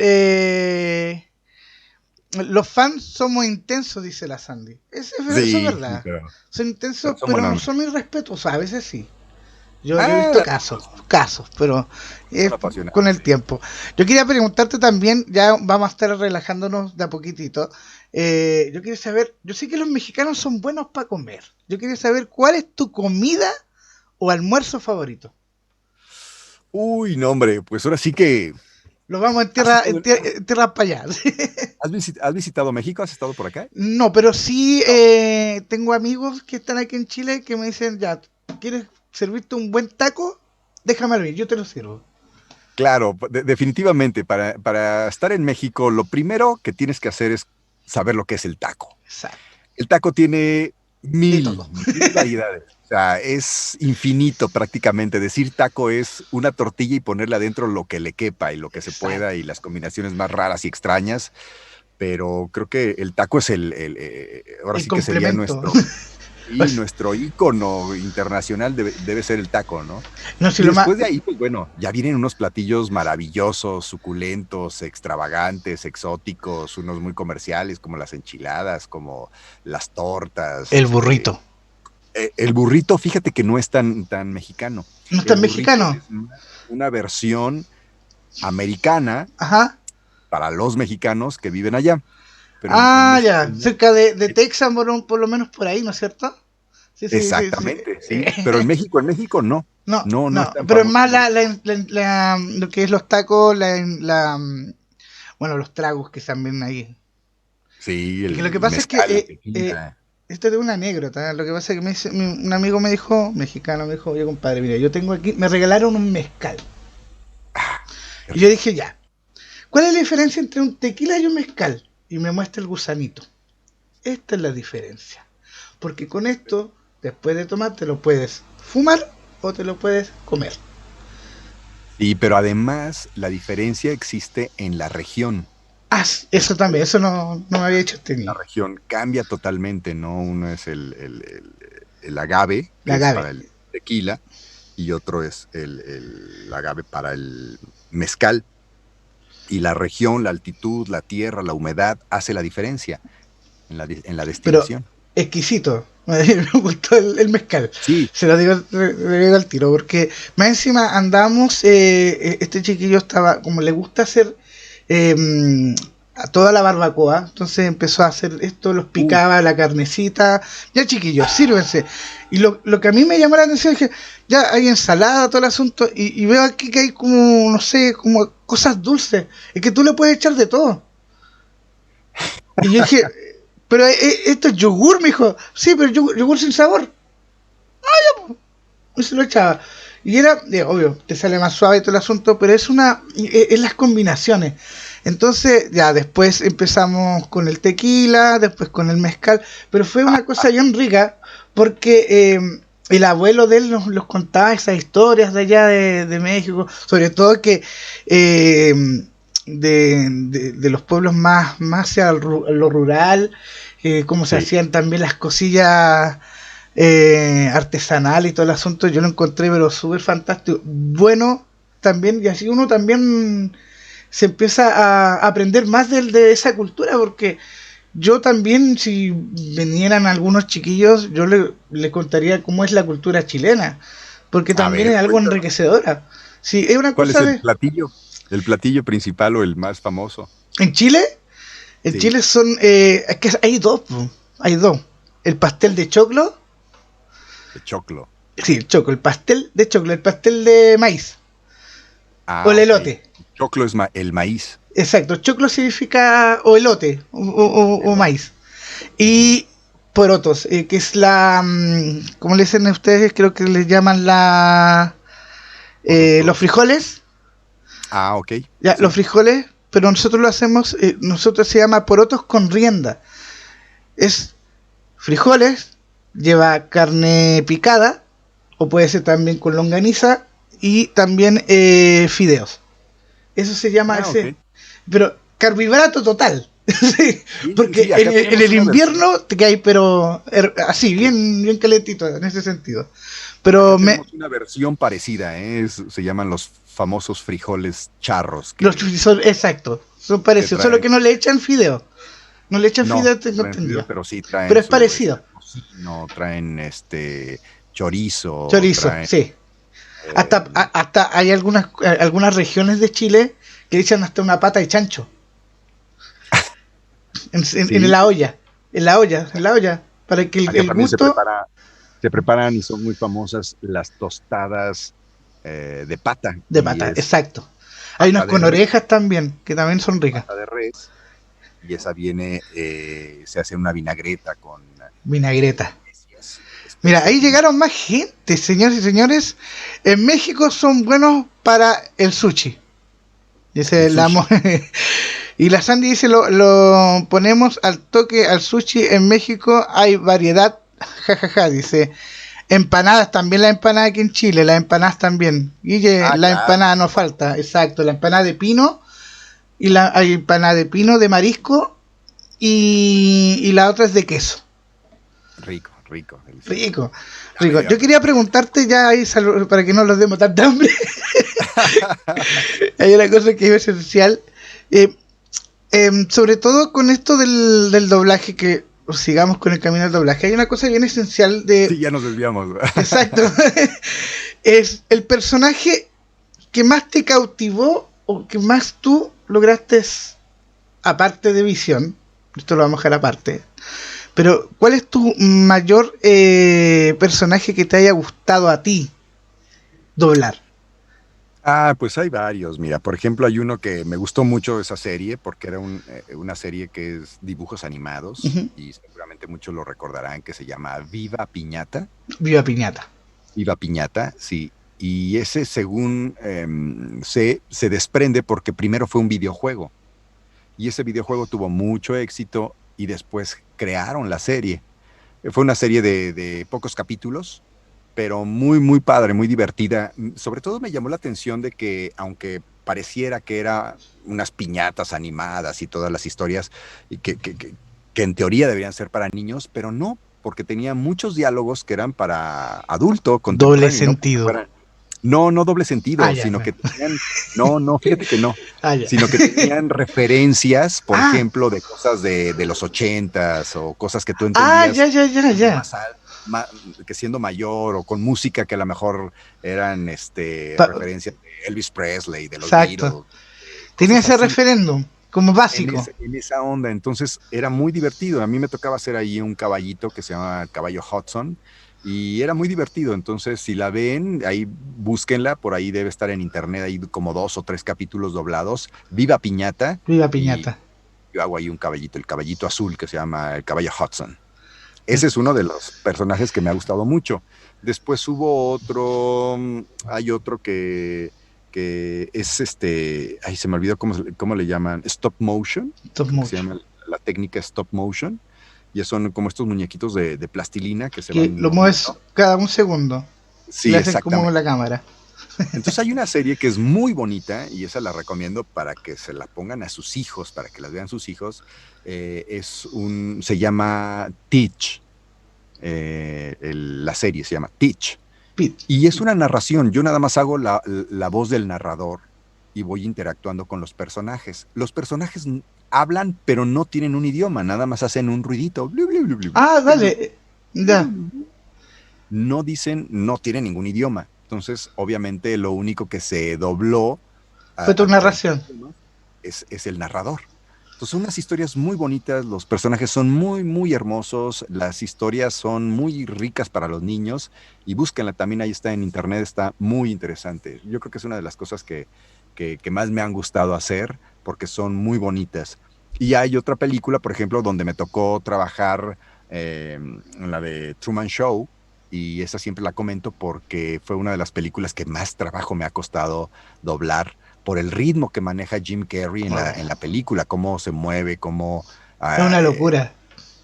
los fans somos intensos, dice la Sandy. Eso es Sí, verdad. pero, Son pero intensos, son pero buena no onda. son irrespetuosos, a veces sí. Yo he Ah, visto casos, pero son con el apasionantes. tiempo. Yo quería preguntarte también, ya vamos a estar relajándonos de a poquitito. Yo quería saber, yo sé que los mexicanos son buenos para comer. Yo quería saber cuál es tu comida o almuerzo favorito. Uy, no, hombre, pues ahora sí que Lo vamos en has tierra, estado, en tierra para allá. has visitado México, has estado por acá. No, pero sí No. tengo amigos que están aquí en Chile que me dicen, ya, ¿quieres servirte un buen taco? Déjame ver, yo te lo sirvo. Claro, definitivamente, para estar en México, lo primero que tienes que hacer es saber lo que es el taco. Exacto. El taco tiene De todo. mil variedades. O sea, es infinito prácticamente. Decir taco es una tortilla y ponerle adentro lo que le quepa y lo que se pueda Exacto. y las combinaciones más raras y extrañas. Pero creo que el taco es ahora El sí que sería complemento. nuestro ícono internacional debe ser el taco, ¿no? No, si Y lo más. después de ahí, pues bueno, ya vienen unos platillos maravillosos, suculentos, extravagantes, exóticos, unos muy comerciales como las enchiladas, como las tortas, El burrito. el burrito, fíjate que no es tan mexicano. ¿No es El tan burrito mexicano? es una versión americana Ajá. para los mexicanos que viven allá. Pero en Ah, México ya. Cerca de Texas, por lo menos por ahí, ¿no es cierto? Sí, sí, sí, sí. exactamente, sí. Pero en México no. No, No es no. tan Pero es famoso más el burrito. lo que es los tacos, bueno, los tragos que también hay. Sí, Y que lo que el pasa es que mezcal, la tequila. esto es de una anécdota. Lo que pasa es que un amigo me dijo, mexicano, me dijo, oye compadre, mira, yo tengo aquí, me regalaron un mezcal. Ah, qué Y yo rico. dije, ya, ¿cuál es la diferencia entre un tequila y un mezcal? Y me muestra el gusanito. Esta es la diferencia. Porque con esto, después de tomar, te lo puedes fumar o te lo puedes comer. Sí, pero además la diferencia existe en la región. Ah, El, eso también, el- eso no me había hecho la tenido. región cambia totalmente, ¿no? Uno es el agave, La que es agave. para el tequila, y otro es el agave para el mezcal. Y la región, la altitud, la tierra, la humedad hace la diferencia en la Pero destilación. exquisito. Me gustó el mezcal. Sí, Le digo al tiro, porque más encima andamos, este chiquillo estaba, como le gusta hacer eh, a toda la barbacoa, entonces empezó a hacer esto, los uh, picaba la carnecita, ya chiquillos, sírvense. Y lo que a mí me llamó la atención es que ya hay ensalada, todo el asunto, y veo aquí que hay como, no sé, como cosas dulces, es que tú le puedes echar de todo. Y yo dije, pero esto es yogur, me dijo. Sí, pero yogur sin sabor. Y se lo echaba. Y era, obvio, te sale más suave todo el asunto, pero es las combinaciones. Entonces, ya después empezamos con el tequila, después con el mezcal, pero fue una cosa bien rica, porque el abuelo de él nos contaba esas historias de allá de México, sobre todo que eh, de los pueblos más hacia lo rural, cómo se sí. hacían también las cosillas artesanal y todo el asunto, yo lo encontré pero súper fantástico. Bueno, también, y así uno también se empieza a aprender más de esa cultura, porque yo también, si vinieran algunos chiquillos, yo le contaría cómo es la cultura chilena, porque A también es ver, algo cuéntanos, enriquecedora. Sí, es una ¿cuál es cosa de... el platillo principal o el más famoso? En Chile, en Sí, Chile son... es que hay dos, po, hay dos. El pastel de choclo. de choclo. Sí, el choclo, el pastel de choclo, el pastel de maíz. O Ah, el ok. elote. Choclo es el maíz. Exacto, choclo significa o elote o Elote. maíz. Y porotos, que es ¿cómo le dicen a ustedes? Creo que les llaman los Porotos. frijoles. Ah, ok. Ya, los Sí. frijoles, pero nosotros lo hacemos, nosotros se llama porotos con rienda. Es frijoles, lleva carne picada, o puede ser también con longaniza, y también fideos. Eso se llama Ah, ok. ese. Pero carbohidrato total. Sí, Sí, sí, porque sí. Acá en tenemos el una versión. invierno te cae, pero así, Sí. bien calentito en ese sentido. Acá Pero tenemos una versión parecida, ¿eh? Se llaman los famosos frijoles charros los son exacto, son que parecidos, solo traen. que no le echan fideo. No le echan No, fideo, tengo traen fideo, entendido. pero sí Pero traen es su parecido. tocino, traen chorizo, Chorizo, traen sí. Hasta hay algunas regiones de Chile que echan hasta una pata de chancho en Sí, la olla, para que el acá también gusto se preparan y son muy famosas las tostadas de pata, de y pata, es exacto. Hay unas pata de con res, orejas también, que también son ricas. pata de res, y esa viene, se hace una vinagreta con Vinagreta. Mira, especias ahí y llegaron más gente, señores y señores. En México son buenos para el sushi. el Dice la sushi. y la Sandy dice, lo ponemos al toque al sushi. En México hay variedad. Jajaja, dice. Empanadas, también la empanada aquí en Chile, las empanadas también. Guille, Ah, la claro, empanada no cómo no. falta, exacto. La empanada de pino, y hay empanada de pino de marisco, y la otra es de queso. Rico, rico, delicioso. Rico, Ya me rico. dio Yo hambre. quería preguntarte ya ahí, para que no los demos tanta hambre. Hay una cosa que es esencial. Eh, Sobre todo con esto del doblaje, que sigamos con el camino del doblaje, hay una cosa bien esencial de... Sí, ya nos desviamos. Exacto. Es el personaje que más te cautivó o que más tú lograste, aparte de Visión, esto lo vamos a dejar aparte, pero ¿cuál es tu mayor personaje que te haya gustado a ti doblar? Ah, pues hay varios. Mira, por ejemplo, hay uno que me gustó mucho esa serie porque era una serie que es dibujos animados Ujú. y seguramente muchos lo recordarán, que se llama Viva Piñata. Viva Piñata. Viva Piñata, sí. Y ese, según se desprende porque primero fue un videojuego y ese videojuego tuvo mucho éxito y después crearon la serie. Fue una serie de pocos capítulos, pero muy, muy padre, muy divertida. Sobre todo me llamó la atención de que, aunque pareciera que era unas piñatas animadas y todas las historias y que en teoría deberían ser para niños, pero no, porque tenía muchos diálogos que eran para adulto, Doble contemporáneo, y no porque sentido. fueran, no, no doble Ah, sentido, ya, sino bueno. que tenían, no, no, fíjate que no, Ah, ya. sino que tenían referencias, por Ah, ejemplo, de cosas de los ochentas o cosas que tú ya, entendías ya, ya, siendo ya. más ma- que siendo mayor o con música que a lo mejor eran Pa- referencias de Elvis Presley, de los exacto. Beatles, Tenía cosas ese así, referéndum como básico. en esa onda. Entonces era muy divertido. A mí me tocaba hacer ahí un caballito que se llama el caballo Hudson y era muy divertido. Entonces, si la ven, ahí búsquenla, por ahí debe estar en internet, hay como 2 o 3 capítulos doblados. Viva Piñata, Viva y Piñata. yo hago ahí un caballito, el caballito azul que se llama el caballo Hudson. El- Ese es uno de los personajes que me ha gustado mucho. Después hubo otro, hay otro que es ay, se me olvidó cómo le llaman, stop motion, Stop creo que se motion. llama la técnica stop motion, y son como estos muñequitos de plastilina que se Que van lo mueves moviendo. cada un segundo. Y le Sí, hacen como exactamente. la cámara. Entonces hay una serie que es muy bonita y esa la recomiendo para que se la pongan a sus hijos, para que las vean sus hijos. Se llama Teach, la serie se llama Teach. Pit. Y es una narración, yo nada más hago la voz del narrador y voy interactuando con los personajes. Los personajes hablan, pero no tienen un idioma, nada más hacen un ruidito. Blu, blu, blu, blu, blu, Ah, blu, dale. blu, Ya. blu, blu. No dicen, no tienen ningún idioma. Entonces, obviamente, lo único que se dobló Fue tu a diferentes narración. idiomas es el narrador. Entonces, son unas historias muy bonitas, los personajes son muy, muy hermosos, las historias son muy ricas para los niños y búsquenla también, ahí está en internet, está muy interesante. Yo creo que es una de las cosas que más me han gustado hacer porque son muy bonitas. Y hay otra película, por ejemplo, donde me tocó trabajar en la de Truman Show, y esa siempre la comento porque fue una de las películas que más trabajo me ha costado doblar por el ritmo que maneja Jim Carrey Oh, en la película, cómo se mueve, cómo... es una locura.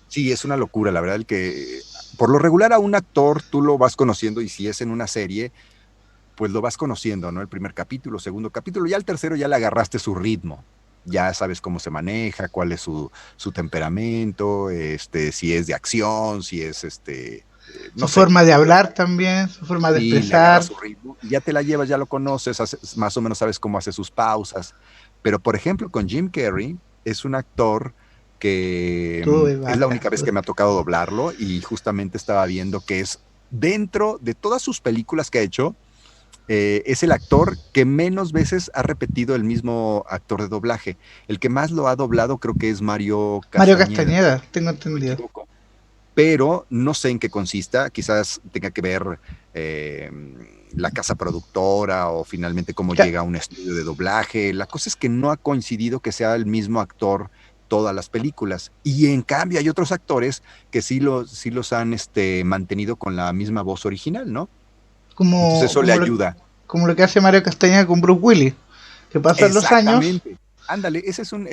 sí, es una locura, la verdad, el que por lo regular a un actor tú lo vas conociendo y si es en una serie, pues lo vas conociendo, ¿no? El primer capítulo, segundo capítulo, ya el tercero ya le agarraste su ritmo. Ya sabes cómo se maneja, cuál es su temperamento, si es de acción, si es Su no sé, forma de hablar también, su forma de y le agarra expresar. su ritmo, y ya te la llevas, ya lo conoces, más o menos sabes cómo hace sus pausas. Pero, por ejemplo, con Jim Carrey, es un actor que Tuve es la vaca. única vez que me ha tocado doblarlo, y justamente estaba viendo que es dentro de todas sus películas que ha hecho, es el actor que menos veces ha repetido el mismo actor de doblaje. El que más lo ha doblado creo que es Mario Mario Castañeda, Castañeda, tengo si no me entendido. equivoco. Pero no sé en qué consista, quizás tenga que ver eh, la casa productora o finalmente cómo Ca- llega a un estudio de doblaje. La cosa es que no ha coincidido que sea el mismo actor todas las películas. Y en cambio hay otros actores que sí los han mantenido con la misma voz original, ¿no? Entonces Como, eso le ayuda. como lo que hace Mario Castañeda con Bruce Willis, que pasan los años, Exactamente. Ándale, ese es un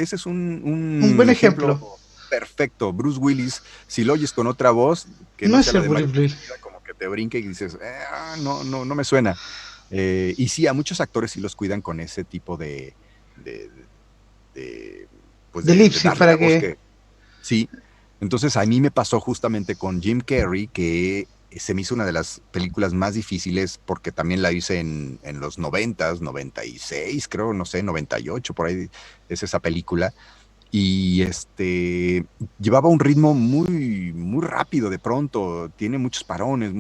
un buen ejemplo ejemplo. perfecto. Bruce Willis, si lo oyes con otra voz que No no es sea la el de Bruce Mario Willis. Castañeda, como que te brinca y dices, no me suena. Y sí, a muchos actores sí los cuidan con ese tipo de, de, pues De de Lipsy, darle la para voz que. que sí. Entonces a mí me pasó justamente con Jim Carrey, que se me hizo una de las películas más difíciles porque también la hice en los 90s, 96, creo, no sé, 98, por ahí es esa película. Y llevaba un ritmo muy rápido de pronto, tiene muchos parones,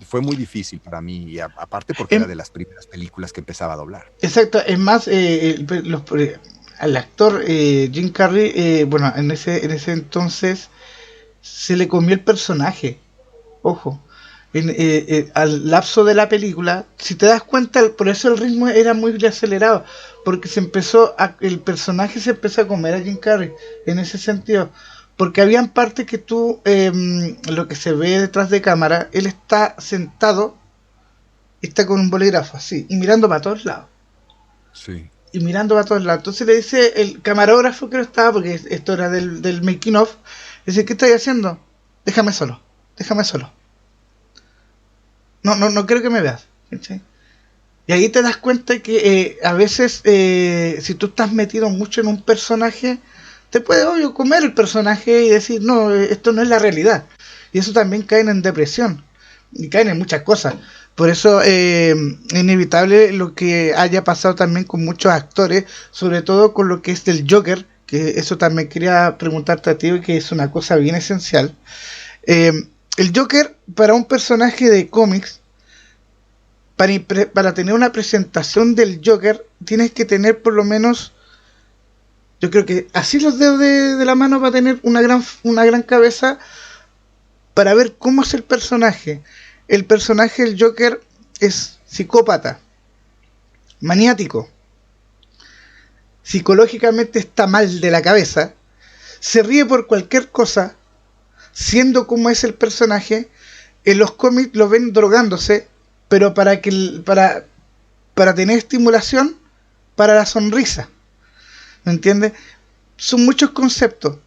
fue muy difícil para mí, y aparte porque era em, de las primeras películas que empezaba a doblar. exacto, es más, al actor Jim Carrey, bueno, en ese entonces se le comió el personaje. Ojo, al lapso de la película, si te das cuenta, por eso el ritmo era muy acelerado, porque el personaje se empezó a comer a Jim Carrey en ese sentido, porque habían partes que lo que se ve detrás de cámara, él está sentado, está con un bolígrafo así, y mirando para todos lados, Sí, y mirando para todos lados. Entonces le dice el camarógrafo que no estaba, porque esto era del making of, dice, ¿qué estoy haciendo? Déjame solo, déjame solo. No quiero que me veas. ¿Cachai? Y ahí te das cuenta que a veces, si tú estás metido mucho en un personaje, te puede, obvio, comer el personaje y decir, no, esto no es la realidad. Y eso también caen en depresión. Y caen en muchas cosas. Por eso es inevitable lo que haya pasado también con muchos actores, sobre todo con lo que es del Joker, que eso también quería preguntarte a ti, que es una cosa bien esencial. Eh, el Joker, para un personaje de cómics, para tener una presentación del Joker, tienes que tener por lo menos, yo creo que así los dedos de la mano para tener una gran cabeza para ver cómo es el personaje. El personaje del Joker es psicópata, maniático, psicológicamente está mal de la cabeza, se ríe por cualquier cosa, siendo como es el personaje. En los cómics lo ven drogándose, pero para tener estimulación para la sonrisa. ¿Me entiendes? Son muchos conceptos.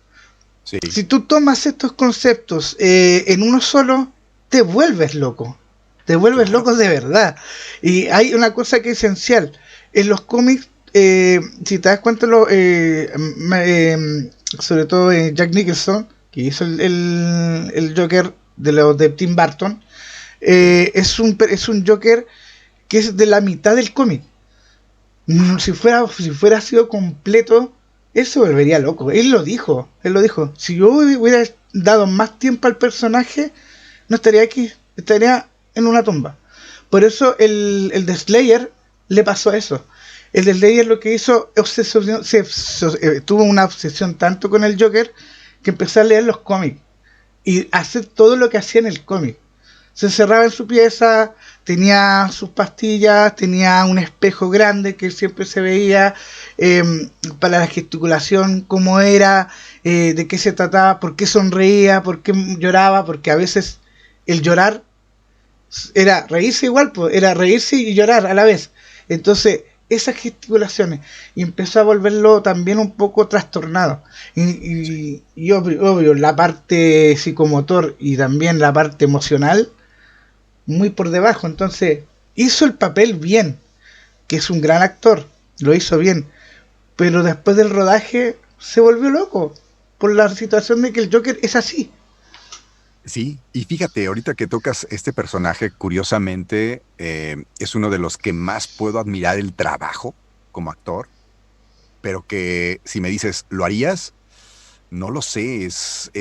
sí, Si tú tomas estos conceptos en uno solo, te vuelves loco. Te vuelves claro. loco de verdad. Y hay una cosa que es esencial. En los cómics, si te das cuenta, sobre todo Jack Nicholson, que hizo el Joker de Tim Burton, es un Joker que es de la mitad del cómic. Si fuera sido completo, él se volvería loco. Él lo dijo. Si yo hubiera dado más tiempo al personaje, no estaría aquí, estaría en una tumba. Por eso el de Slayer le pasó eso. El de Slayer lo que hizo, tuvo una obsesión tanto con el Joker que empezó a leer los cómics y hacer todo lo que hacía en el cómic. Se encerraba en su pieza, tenía sus pastillas, tenía un espejo grande que siempre se veía para la gesticulación, cómo era, de qué se trataba, por qué sonreía, por qué lloraba, porque a veces el llorar era reírse igual, pues, era reírse y llorar a la vez. Entonces, esas gesticulaciones y empezó a volverlo también un poco trastornado. Y obvio, la parte psicomotor y también la parte emocional muy por debajo. Entonces, hizo el papel bien, que es un gran actor, lo hizo bien, pero después del rodaje se volvió loco por la situación de que el Joker es así. Sí, y fíjate, ahorita que tocas este personaje, curiosamente, es uno de los que más puedo admirar el trabajo como actor, pero que si me dices, ¿lo harías? No lo sé, es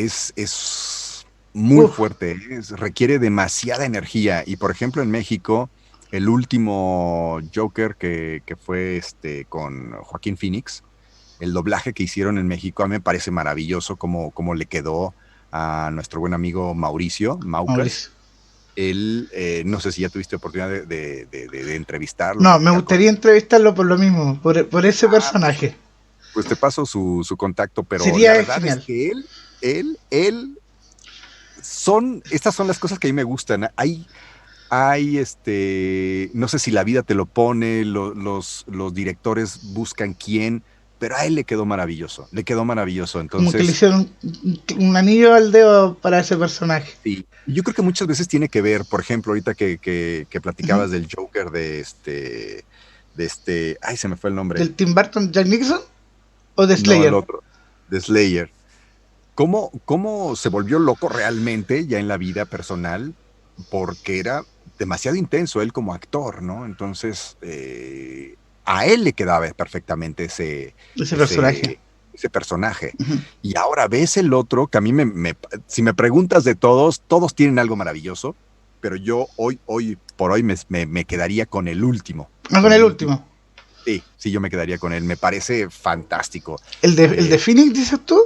muy Uf, fuerte, requiere demasiada energía. Y por ejemplo, en México el último Joker que fue con Joaquín Phoenix, el doblaje que hicieron en México, a mí me parece maravilloso cómo le quedó a nuestro buen amigo Mauricio Maucas. Mauricio. Él, no sé si ya tuviste oportunidad de entrevistarlo, No, me platicar con gustaría él. entrevistarlo por lo mismo, por ese personaje. Pues te paso su contacto, pero la Sería verdad es genial. que estas son las cosas que a mí me gustan. No sé si la vida te lo pone, los directores buscan quién, pero a él le quedó maravilloso. Como que le Entonces, hicieron un anillo al dedo para ese personaje. sí, yo creo que muchas veces tiene que ver, por ejemplo, ahorita que Ujú. platicabas del Joker ay, se me fue el nombre, ¿Del Tim Burton, Jack Nixon o de no, el Slayer? otro, de Slayer. ¿Cómo se volvió loco realmente ya en la vida personal? Porque era demasiado intenso él como actor, ¿no? Entonces, a él le quedaba perfectamente Ese personaje. ese personaje. Ujú. Y ahora ves el otro, que a mí si me preguntas de todos, todos tienen algo maravilloso, pero yo hoy por hoy me quedaría con el último. Ah, con Con el el último. último. Sí, yo me quedaría con él. Me parece fantástico. El de Phoenix, dices tú?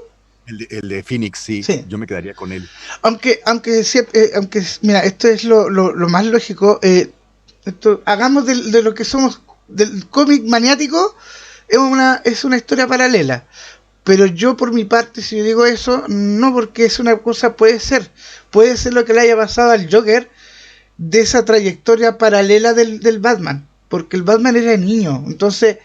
El de Phoenix, sí, Sí. yo me quedaría con él. Aunque, mira, esto es lo más lógico. Hagamos de lo que somos, del cómic maniático, es una historia paralela. Pero yo por mi parte, si yo digo eso, no, porque es una cosa, puede ser lo que le haya pasado al Joker de esa trayectoria paralela del Batman, porque el Batman era niño, entonces,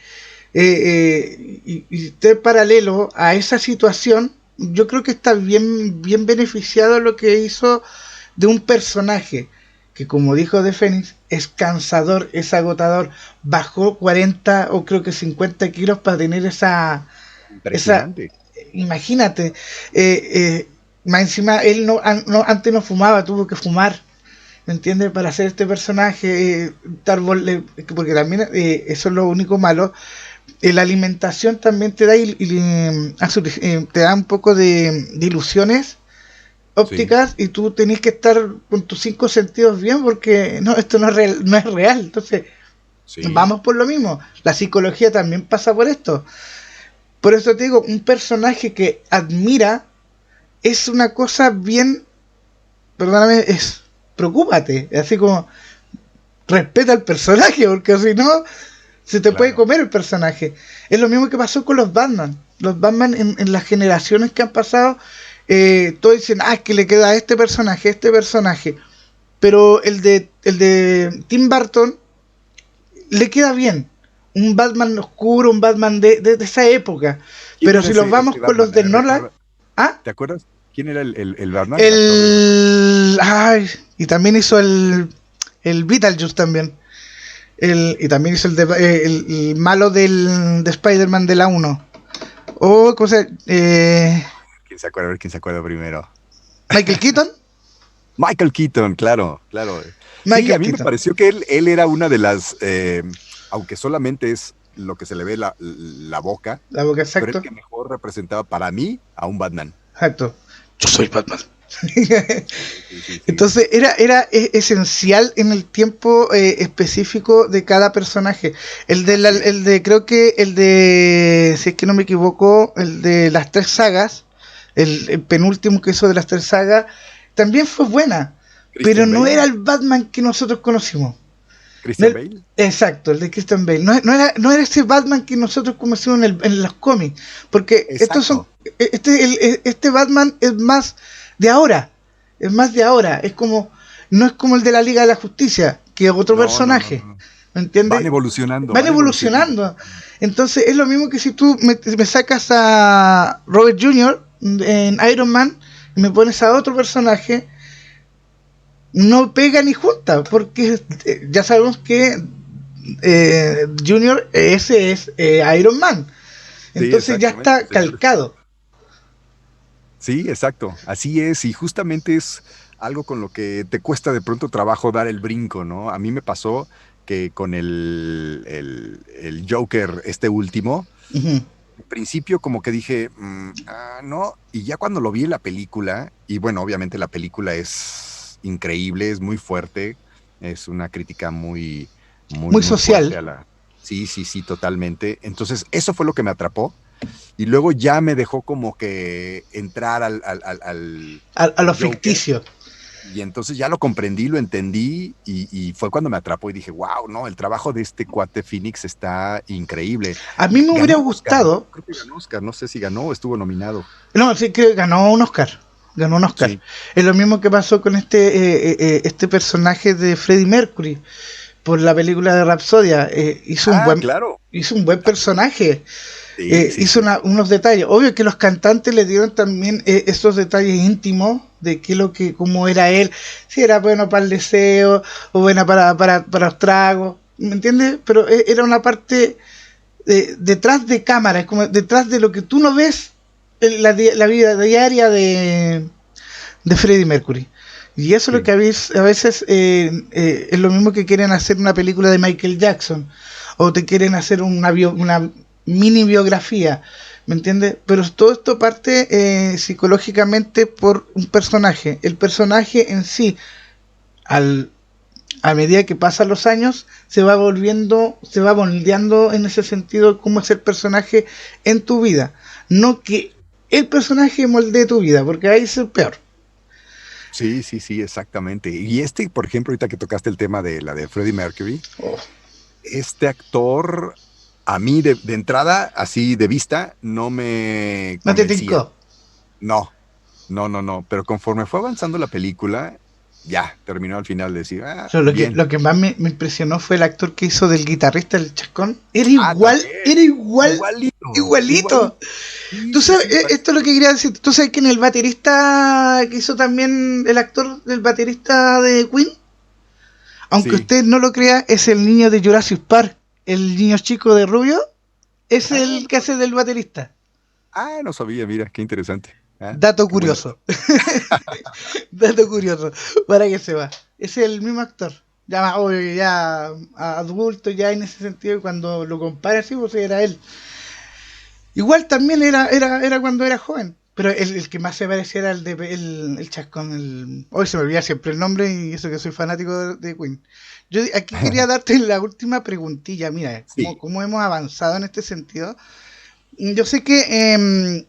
y estar paralelo a esa situación, yo creo que está bien beneficiado lo que hizo de un personaje que, como dijo De Fénix, es cansador, es agotador, bajó 40 o creo que 50 kilos para tener esa Impresionante. imagínate, más encima él antes no fumaba, tuvo que fumar, ¿me entiendes? Para hacer este personaje, porque también eso es lo único malo. La alimentación también te da, te da un poco de ilusiones Sí, ópticas y tú tenés que estar con tus cinco sentidos bien porque no, esto no es real, no es real. Entonces, sí, vamos por lo mismo. La psicología también pasa por esto. Por eso te digo, un personaje que admira es una cosa bien, perdóname, preocúpate, así como respeta al personaje, porque si no, se te puede claro. comer el personaje. Es lo mismo que pasó con los Batman. Los Batman en las generaciones que han pasado, todos dicen, es que le queda a este personaje. Pero el de Tim Burton le queda bien. Un Batman oscuro, un Batman de esa época. ¿Quién Pero era si los vamos ese con los Batman? A de ver, Nolan, ¿ah? ¿te acuerdas? ¿Quién era el Batman, el actor de Batman? Ay, y también hizo el Beetlejuice también. Y también hizo el malo de Spider-Man de la uno. O cosa, ¿Quién se acuerda? A ver quién se acuerda primero. Michael Keaton. Michael Keaton, claro, claro. Sí, Michael a mí me Keaton. pareció que él era una de las, aunque solamente es lo que se le ve la boca, La boca, pero el exacto. que mejor representaba para mí a un Batman. Exacto. Yo soy Batman. Sí, sí, sí, sí. Entonces esencial en el tiempo específico de cada personaje. Así es. Creo que si es que no me equivoco, el de las tres sagas, el penúltimo que hizo de las tres sagas, también fue buena, pero Christian no era Bale. el Batman que nosotros conocimos. No Christian era- Bale. exacto, el de Christian Bale. No era ese Batman que nosotros conocimos en los cómics, porque Exacto. este Batman es más de ahora, es más de ahora, no es como el de la Liga de la Justicia, que es otro No, no, no, personaje, no. ¿me Van entiendes? evolucionando, Van van evolucionando. evolucionando. Entonces es lo mismo que si tú me sacas a Robert Jr. en Iron Man y me pones a otro personaje, no pega ni junta, porque ya sabemos que Junior ese es Iron Man. Sí, Entonces ya exactamente, está señor. calcado. Sí, exacto. Así es. Y justamente es algo con lo que te cuesta de pronto trabajo dar el brinco, ¿no? A mí me pasó que con el Joker, este último, Ujú. al principio como que dije, no, y ya cuando lo vi en la película, y bueno, obviamente la película es increíble, es muy fuerte, es una crítica muy, muy, Muy muy fuerte social. a la... Sí, sí, sí, totalmente. Entonces, eso fue lo que me atrapó. Y luego ya me dejó como que entrar A lo al Joker. ficticio. Y entonces ya lo comprendí, lo entendí y fue cuando me atrapó y dije, wow, no, el trabajo de este cuate Phoenix está increíble. A mí me hubiera Ganó Oscar, ¿no? gustado. Creo que ganó Oscar, no sé si ganó o estuvo nominado. No, sí que ganó un Oscar. Ganó un Oscar. Sí. Es lo mismo que pasó con este personaje de Freddie Mercury por la película de Rapsodia. Ah, claro. Hizo un buen También. personaje. Sí, sí, Hizo sí. unos detalles. Obvio que los cantantes le dieron también esos detalles íntimos de qué lo que, cómo era él, si era bueno para el deseo o buena para los tragos, ¿me entiendes? Pero era una parte detrás de cámara, es como detrás de lo que tú no ves en la vida diaria de Freddie Mercury. Y eso es lo Sí. que a veces es lo mismo que quieren hacer una película de Michael Jackson o te quieren hacer una mini biografía, ¿me entiendes? Pero todo esto parte psicológicamente por un personaje. El personaje en sí, al, a medida que pasan los años, se va moldeando en ese sentido cómo es el personaje en tu vida. No que el personaje moldee tu vida, porque ahí es el peor. Sí, sí, sí, exactamente. Y este, por ejemplo, ahorita que tocaste el tema de la de Freddie Mercury, Oh, este actor, a mí de entrada, así de vista, no me no te convencía. tincó. No, no, no, no. Pero conforme fue avanzando la película, ya terminó al final de decir, ah, Pero bien. lo que más me impresionó fue el actor que hizo del guitarrista el Chascón. Ah, también. Era igual, Igualito, igualito. igualito. Sí, Tú sí, sabes, sí, esto es lo que quería decir. Tú sabes que en el baterista que hizo también el actor del baterista de Queen, aunque sí. usted no lo crea, es el niño de Jurassic Park, el niño chico de rubio, es Ah, el que hace del baterista. no sabía, mira, qué interesante. Ah, Dato qué bueno. curioso. Dato curioso. Para que se va. Es el mismo actor. Ya más obvio que ya adulto, ya en ese sentido, cuando lo compara así, pues era él. Igual también era cuando era joven. Pero el que más se parecía era el chascón. Hoy se me olvida siempre el nombre y eso que soy fanático de Queen. Yo aquí quería darte la última preguntilla. Mira, Sí, cómo hemos avanzado en este sentido. Yo sé que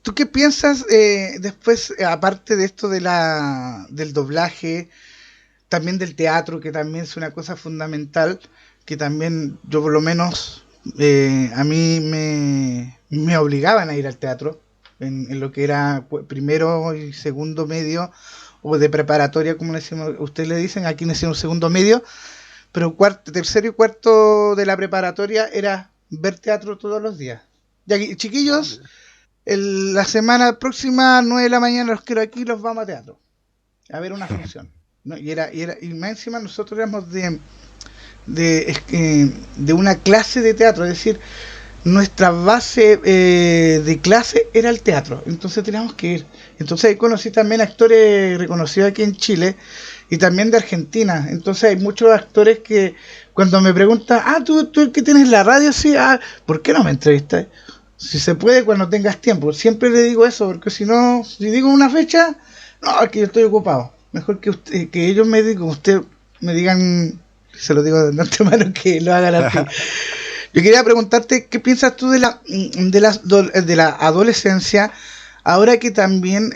¿tú qué piensas después, aparte de esto del doblaje, también del teatro, que también es una cosa fundamental, que también yo por lo menos a mí me obligaban a ir al teatro, en lo que era primero y segundo medio, o de preparatoria, como le decimos, ustedes le dicen, aquí le decimos segundo medio, pero tercero y cuarto de la preparatoria era ver teatro todos los días. Ya que, chiquillos, mira. la semana próxima, 9 de la mañana, los quiero aquí, los vamos a teatro, a ver una función. ¿No? Y más encima nosotros éramos de una clase de teatro, es decir, nuestra base de clase era el teatro, entonces teníamos que ir. Entonces ahí conocí también actores reconocidos aquí en Chile y también de Argentina. Entonces hay muchos actores que cuando me preguntan, tú el que tienes la radio, sí, ¿por qué no me entrevistas? Si se puede cuando tengas tiempo. Siempre le digo eso, porque si no, si digo una fecha, no, es que yo estoy ocupado. Mejor que que ellos me digan, usted me digan, se lo digo de antemano que lo hagan al fin. Yo quería preguntarte qué piensas tú de la adolescencia, ahora que también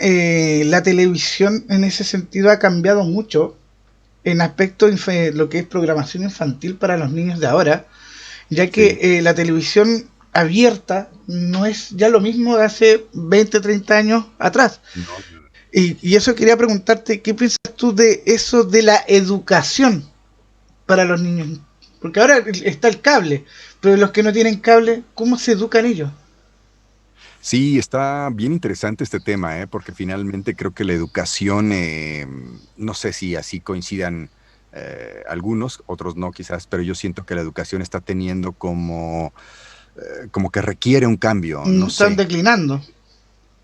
la televisión en ese sentido ha cambiado mucho en aspecto lo que es programación infantil para los niños de ahora, ya que Sí. la televisión abierta no es ya lo mismo de hace 20, 30 años atrás. No, Y eso quería preguntarte, ¿qué piensas tú de eso de la educación para los niños? Porque ahora está el cable, pero los que no tienen cable, ¿cómo se educan ellos? sí, está bien interesante este tema, ¿eh? Porque finalmente creo que la educación, no sé si así coincidan algunos, otros no quizás, pero yo siento que la educación está teniendo como que requiere un cambio, no Están sé. declinando.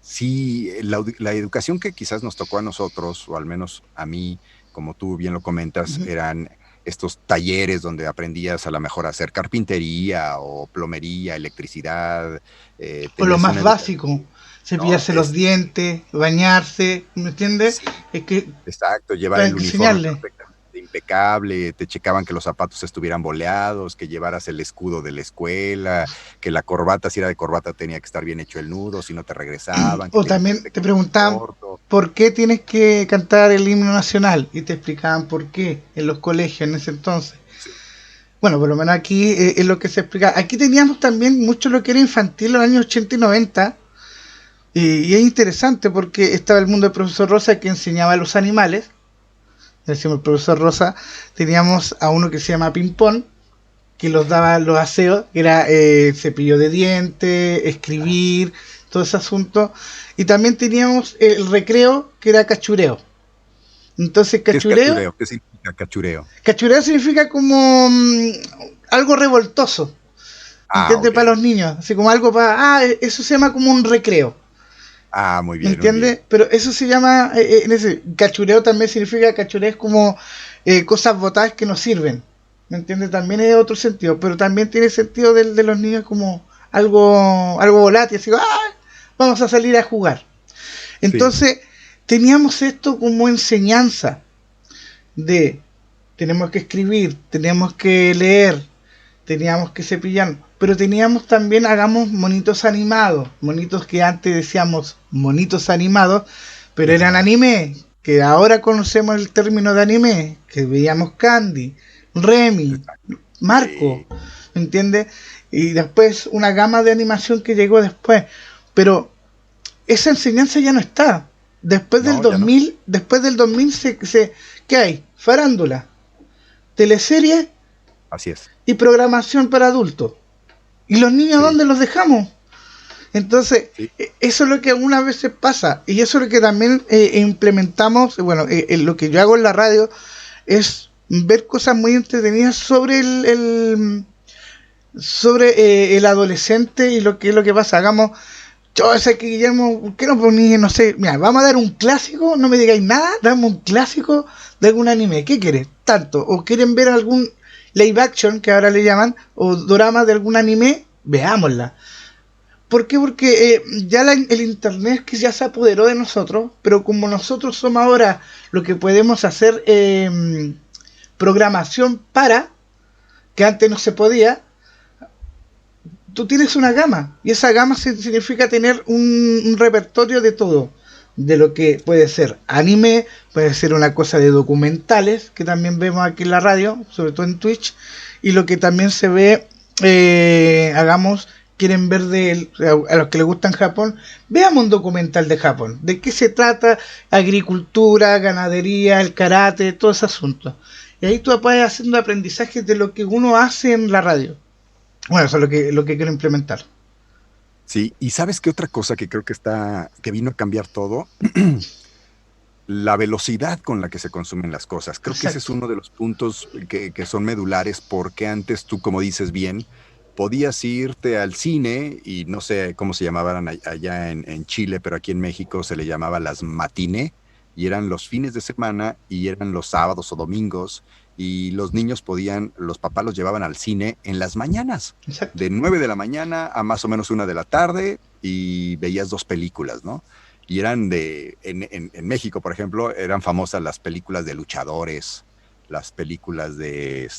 Sí, la educación que quizás nos tocó a nosotros, o al menos a mí, como tú bien lo comentas, Ujú. eran estos talleres donde aprendías a lo mejor a hacer carpintería o plomería, electricidad, O lo tenías una más educación, básico, ¿no? cepillarse los dientes, bañarse, ¿me entiendes? Sí, Es que exacto, llevar para el uniforme enseñarle. perfectamente impecable, te checaban que los zapatos estuvieran boleados, que llevaras el escudo de la escuela, que la corbata, si era de corbata, tenía que estar bien hecho el nudo, si no te regresaban, que O tenías también que te quedar preguntaban corto. por qué tienes que cantar el himno nacional y te explicaban por qué en los colegios en ese entonces. Sí, Bueno, por lo menos aquí es lo que se explica. Aquí teníamos también mucho lo que era infantil en los años 80 y 90. Y es interesante porque estaba el mundo del profesor Rosa que enseñaba a los animales. Decimos el profesor Rosa. Teníamos a uno que se llama Ping Pong, que los daba los aseos, que era cepillo de dientes, ah, sí. escribir, todo ese asunto. Y también teníamos el recreo, que era cachureo. Entonces, ¿Qué es cachureo? ¿Qué significa cachureo? cachureo significa como algo revoltoso, Ah, ¿entiendes? ok. Para los niños, así como algo para... Ah, eso se llama como un recreo, Ah, muy ¿me bien, muy bien. entiendes? Pero eso se llama, en ese, cachureo también significa, cachureo es como cosas botadas que no sirven, ¿me entiendes? También es otro sentido, pero también tiene sentido de los niños como algo volátil, así, ¡ah! Vamos a salir a jugar. Sí, Entonces, teníamos esto como enseñanza de tenemos que escribir, tenemos que leer, teníamos que cepillar, pero teníamos también, hagamos monitos animados, monitos que antes decíamos monitos animados, pero eran ajá, anime, que ahora conocemos el término de anime, que veíamos Candy, Remy, exacto. Marco, Sí. ¿me entiendes? Y después una gama de animación que llegó después, pero esa enseñanza ya no está. No, ya no. Después del 2000 ¿qué hay? Farándula, teleseries Así es. y programación para adultos. ¿Y los niños Sí, dónde los dejamos? Entonces, sí. eso es lo que algunas veces pasa. Y eso es lo que también implementamos. Bueno, lo que yo hago en la radio es ver cosas muy entretenidas sobre el adolescente y lo que es lo que pasa. Hagamos, yo sé que Guillermo, ¿por qué no poní, no sé? Mira, vamos a dar un clásico, no me digáis nada, dame un clásico de algún anime. ¿Qué quieres? Tanto. ¿O quieren ver algún live action, que ahora le llaman, o drama de algún anime? Veámosla. ¿Por qué? Porque ya el internet que ya se apoderó de nosotros, pero como nosotros somos ahora lo que podemos hacer programación para, que antes no se podía, tú tienes una gama, y esa gama significa tener un repertorio de todo, de lo que puede ser anime, puede ser una cosa de documentales, que también vemos aquí en la radio, sobre todo en Twitch, y lo que también se ve, hagamos, quieren ver a los que les gustan Japón, veamos un documental de Japón, de qué se trata, agricultura, ganadería, el karate, todo ese asunto. Y ahí tú vas haciendo aprendizaje de lo que uno hace en la radio. Bueno, eso es lo que quiero implementar. Sí, y ¿sabes qué otra cosa que creo que que vino a cambiar todo? La velocidad con la que se consumen las cosas. Creo que ese es Exacto. uno de los puntos que son medulares porque antes tú, como dices bien, podías irte al cine y no sé cómo se llamaban allá en Chile, pero aquí en México se le llamaba las matiné y eran los fines de semana y eran los sábados o domingos y los niños podían, los papás los llevaban al cine en las mañanas, Exacto. de 9 de la mañana a más o menos 1 de la tarde y veías dos películas, ¿no? Y eran en México, por ejemplo, eran famosas las películas de luchadores, las películas de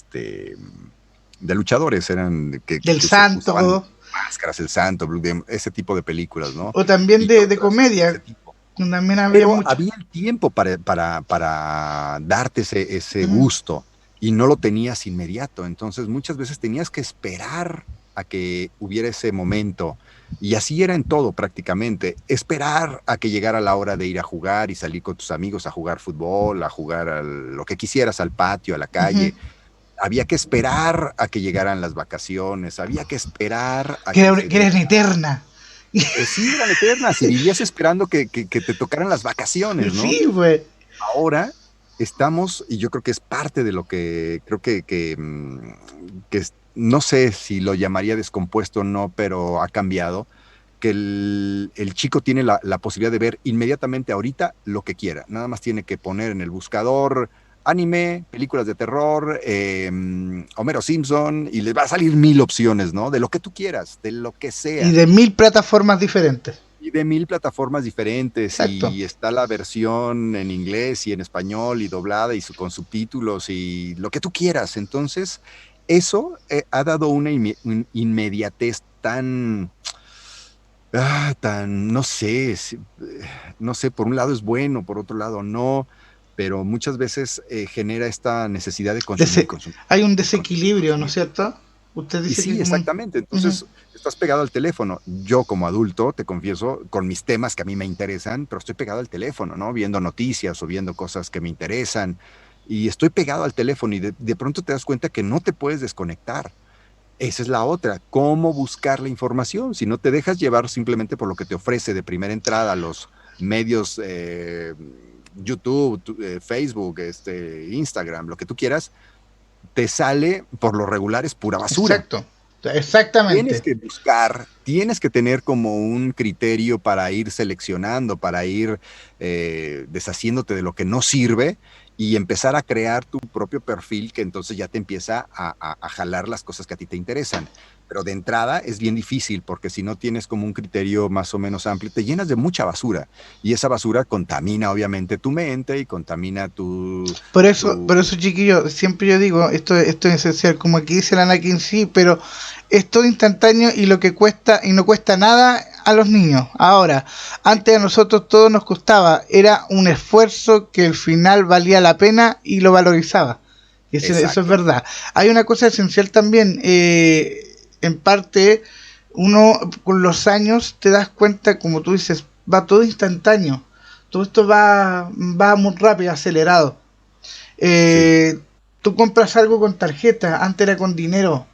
luchadores, eran Del que se usaban Santo, máscaras, el santo, ese tipo de películas, ¿no? o también Y de otras de ese comedia, tipo. también había Pero mucho. había el tiempo para darte ese Ujú. gusto y no lo tenías inmediato. Entonces muchas veces tenías que esperar a que hubiera ese momento. Y así era en todo prácticamente. Esperar a que llegara la hora de ir a jugar y salir con tus amigos a jugar fútbol, a jugar lo que quisieras, al patio, a la Ujú. calle. Había que esperar a que llegaran las vacaciones, había que esperar a Que, que se que eran diera. eternas. Sí, eran eternas y vivías esperando que te tocaran las vacaciones, ¿no? Sí, pues. Ahora estamos, y yo creo que es parte de lo que creo no sé si lo llamaría descompuesto o no, pero ha cambiado, que el chico tiene la posibilidad de ver inmediatamente ahorita lo que quiera. Nada más tiene que poner en el buscador anime, películas de terror, Homero Simpson, y le va a salir 1000 opciones, ¿no? De lo que tú quieras, de lo que Y sea. de 1000 plataformas diferentes. y de 1000 plataformas diferentes, Exacto. y está la versión en inglés y en español y doblada y con subtítulos y lo que tú quieras. Entonces, eso ha dado una inmediatez tan, no sé, no sé, por un lado es bueno, por otro lado no, pero muchas veces genera esta necesidad de consumir, Dese- consumir, Hay un consumir, consumir, desequilibrio, ¿no es consumir. cierto? Usted Y dice que sí, como... exactamente. Ujú. Entonces, estás pegado al teléfono. Yo como adulto, te confieso, con mis temas que a mí me interesan, pero estoy pegado al teléfono, ¿no? Viendo noticias o viendo cosas que me interesan. Y estoy pegado al teléfono y de pronto te das cuenta que no te puedes desconectar. Esa es la otra. ¿Cómo buscar la información? Si no te dejas llevar simplemente por lo que te ofrece de primera entrada los medios, YouTube, Facebook, Instagram, lo que tú quieras, te sale por lo regular es pura basura. Exacto, Tienes exactamente. que buscar, tienes que tener como un criterio para ir seleccionando, para ir deshaciéndote de lo que no sirve y empezar a crear tu propio perfil que entonces ya te empieza a jalar las cosas que a ti te interesan. Pero de entrada es bien difícil porque si no tienes como un criterio más o menos amplio, te llenas de mucha basura y esa basura contamina obviamente tu mente y contamina tu... Por eso, chiquillo, siempre yo digo, esto es esencial, como aquí dice el Anakin, sí, pero es todo instantáneo y lo que cuesta, y no cuesta nada a los niños. Ahora, Sí, antes a nosotros todo nos costaba, era un esfuerzo que al final valía la pena y lo valorizaba. Eso es exacto. verdad. Hay una cosa esencial también, en parte, uno con los años te das cuenta, como tú dices, va todo instantáneo. Todo esto va muy rápido, acelerado. Sí, Tú compras algo con tarjeta, antes era con dinero,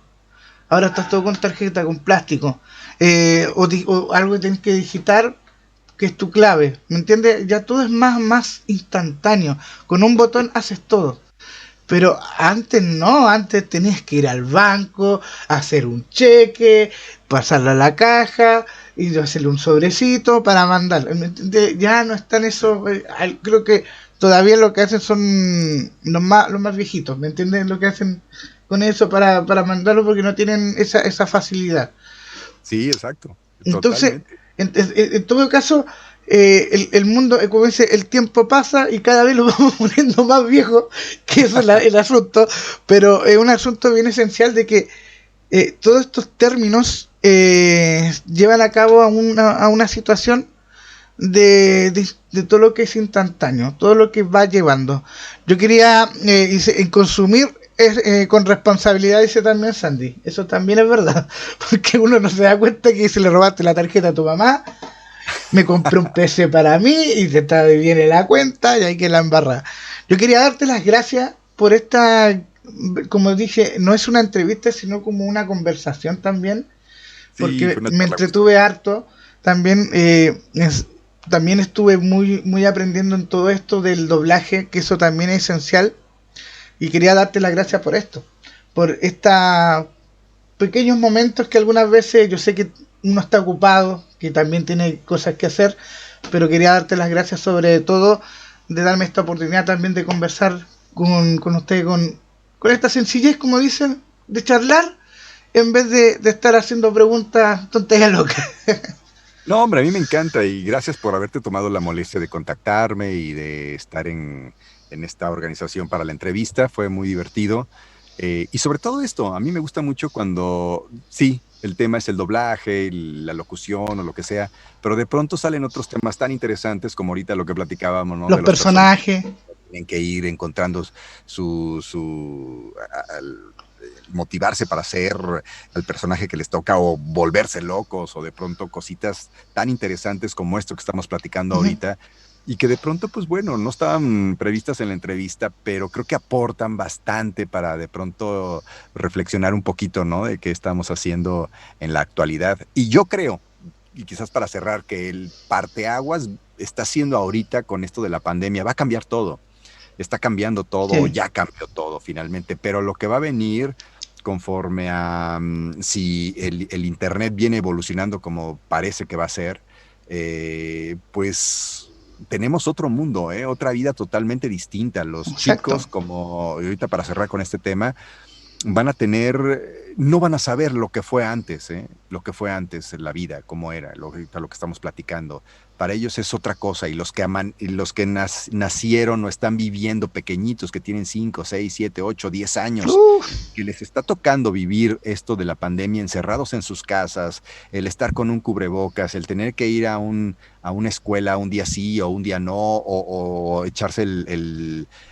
ahora estás todo con tarjeta, con plástico. O algo que tienes que digitar, que es tu clave, ¿me entiendes? Ya todo es más instantáneo. Con un botón haces todo. Pero antes no, antes tenías que ir al banco, hacer un cheque, pasarlo a la caja y hacerle un sobrecito para mandar. ¿Me entiendes? Ya no están eso. Creo que todavía lo que hacen son los más viejitos, ¿me entiendes? Lo que hacen con eso para mandarlo porque no tienen esa facilidad. sí, exacto. Entonces, Totalmente. en todo caso, el mundo, como dice, el tiempo pasa y cada vez lo vamos poniendo más viejo, que eso es el asunto, pero es un asunto bien esencial de que todos estos términos llevan a cabo a una situación de todo lo que es instantáneo, todo lo que va llevando. Yo quería consumir con responsabilidad, dice también Sandy. Eso también es verdad, porque uno no se da cuenta que si le robaste la tarjeta a tu mamá, me compré un PC para mí y te está viene la cuenta y hay que la embarrar. Yo quería darte las gracias por esta, como dije, no es una entrevista, sino como una conversación también, Sí, porque fue una me charla entretuve gustosa. harto. También, también estuve muy aprendiendo en todo esto del doblaje, que eso también es esencial. Y quería darte las gracias por esto, por estos pequeños momentos que algunas veces yo sé que uno está ocupado, que también tiene cosas que hacer, pero quería darte las gracias sobre todo de darme esta oportunidad también de conversar con usted, con esta sencillez, como dicen, de charlar en vez de estar haciendo preguntas tonterías locas. No, hombre, a mí me encanta y gracias por haberte tomado la molestia de contactarme y de estar en esta organización para la entrevista. Fue muy divertido. Y sobre todo esto, a mí me gusta mucho cuando, sí, el tema es el doblaje, la locución o lo que sea, pero de pronto salen otros temas tan interesantes como ahorita lo que platicábamos, ¿no? Los De los personajes personajes. tienen que ir encontrando motivarse para ser el personaje que les toca o volverse locos o de pronto cositas tan interesantes como esto que estamos platicando Uh -huh. ahorita y que de pronto, pues bueno, no estaban previstas en la entrevista, pero creo que aportan bastante para de pronto reflexionar un poquito, ¿no? De qué estamos haciendo en la actualidad. Y yo creo, y quizás para cerrar, que el parteaguas está haciendo ahorita con esto de la pandemia, va a cambiar todo, está cambiando todo, Sí, ya cambió todo finalmente, pero lo que va a venir conforme a si el Internet viene evolucionando como parece que va a ser, pues tenemos otro mundo, otra vida totalmente distinta. Los exacto. chicos, como ahorita para cerrar con este tema, van a tener no van a saber lo que fue antes, lo que fue antes en la vida, cómo era, lo que estamos platicando. Para ellos es otra cosa, y los que nacieron o están viviendo pequeñitos, que tienen 5, 6, 7, 8, 10 años, que les está tocando vivir esto de la pandemia encerrados en sus casas, el estar con un cubrebocas, el tener que ir a una escuela un día sí o un día no, o echarse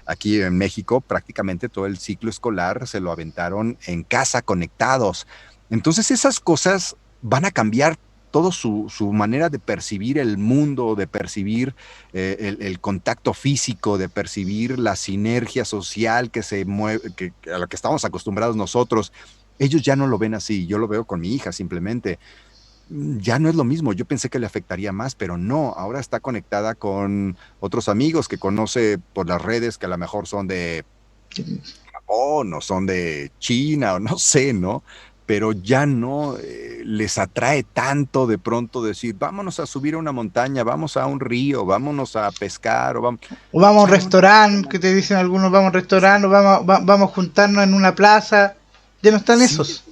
aquí en México prácticamente todo el ciclo escolar se lo aventaron en casa conectados. Entonces esas cosas van a cambiar todo su manera de percibir el mundo, de percibir el contacto físico, de percibir la sinergia social que se mueve, a la que estamos acostumbrados nosotros. Ellos ya no lo ven así. Yo lo veo con mi hija simplemente. Ya no es lo mismo. Yo pensé que le afectaría más, pero no. Ahora está conectada con otros amigos que conoce por las redes, que a lo mejor son de Japón o son de China o no sé, ¿no? Pero ya no les atrae tanto de pronto decir, vámonos a subir a una montaña, vamos a un río, vámonos a pescar, o vamos a un restaurante, que te dicen algunos, vamos a un restaurante, vamos a juntarnos en una plaza. Ya no están esos.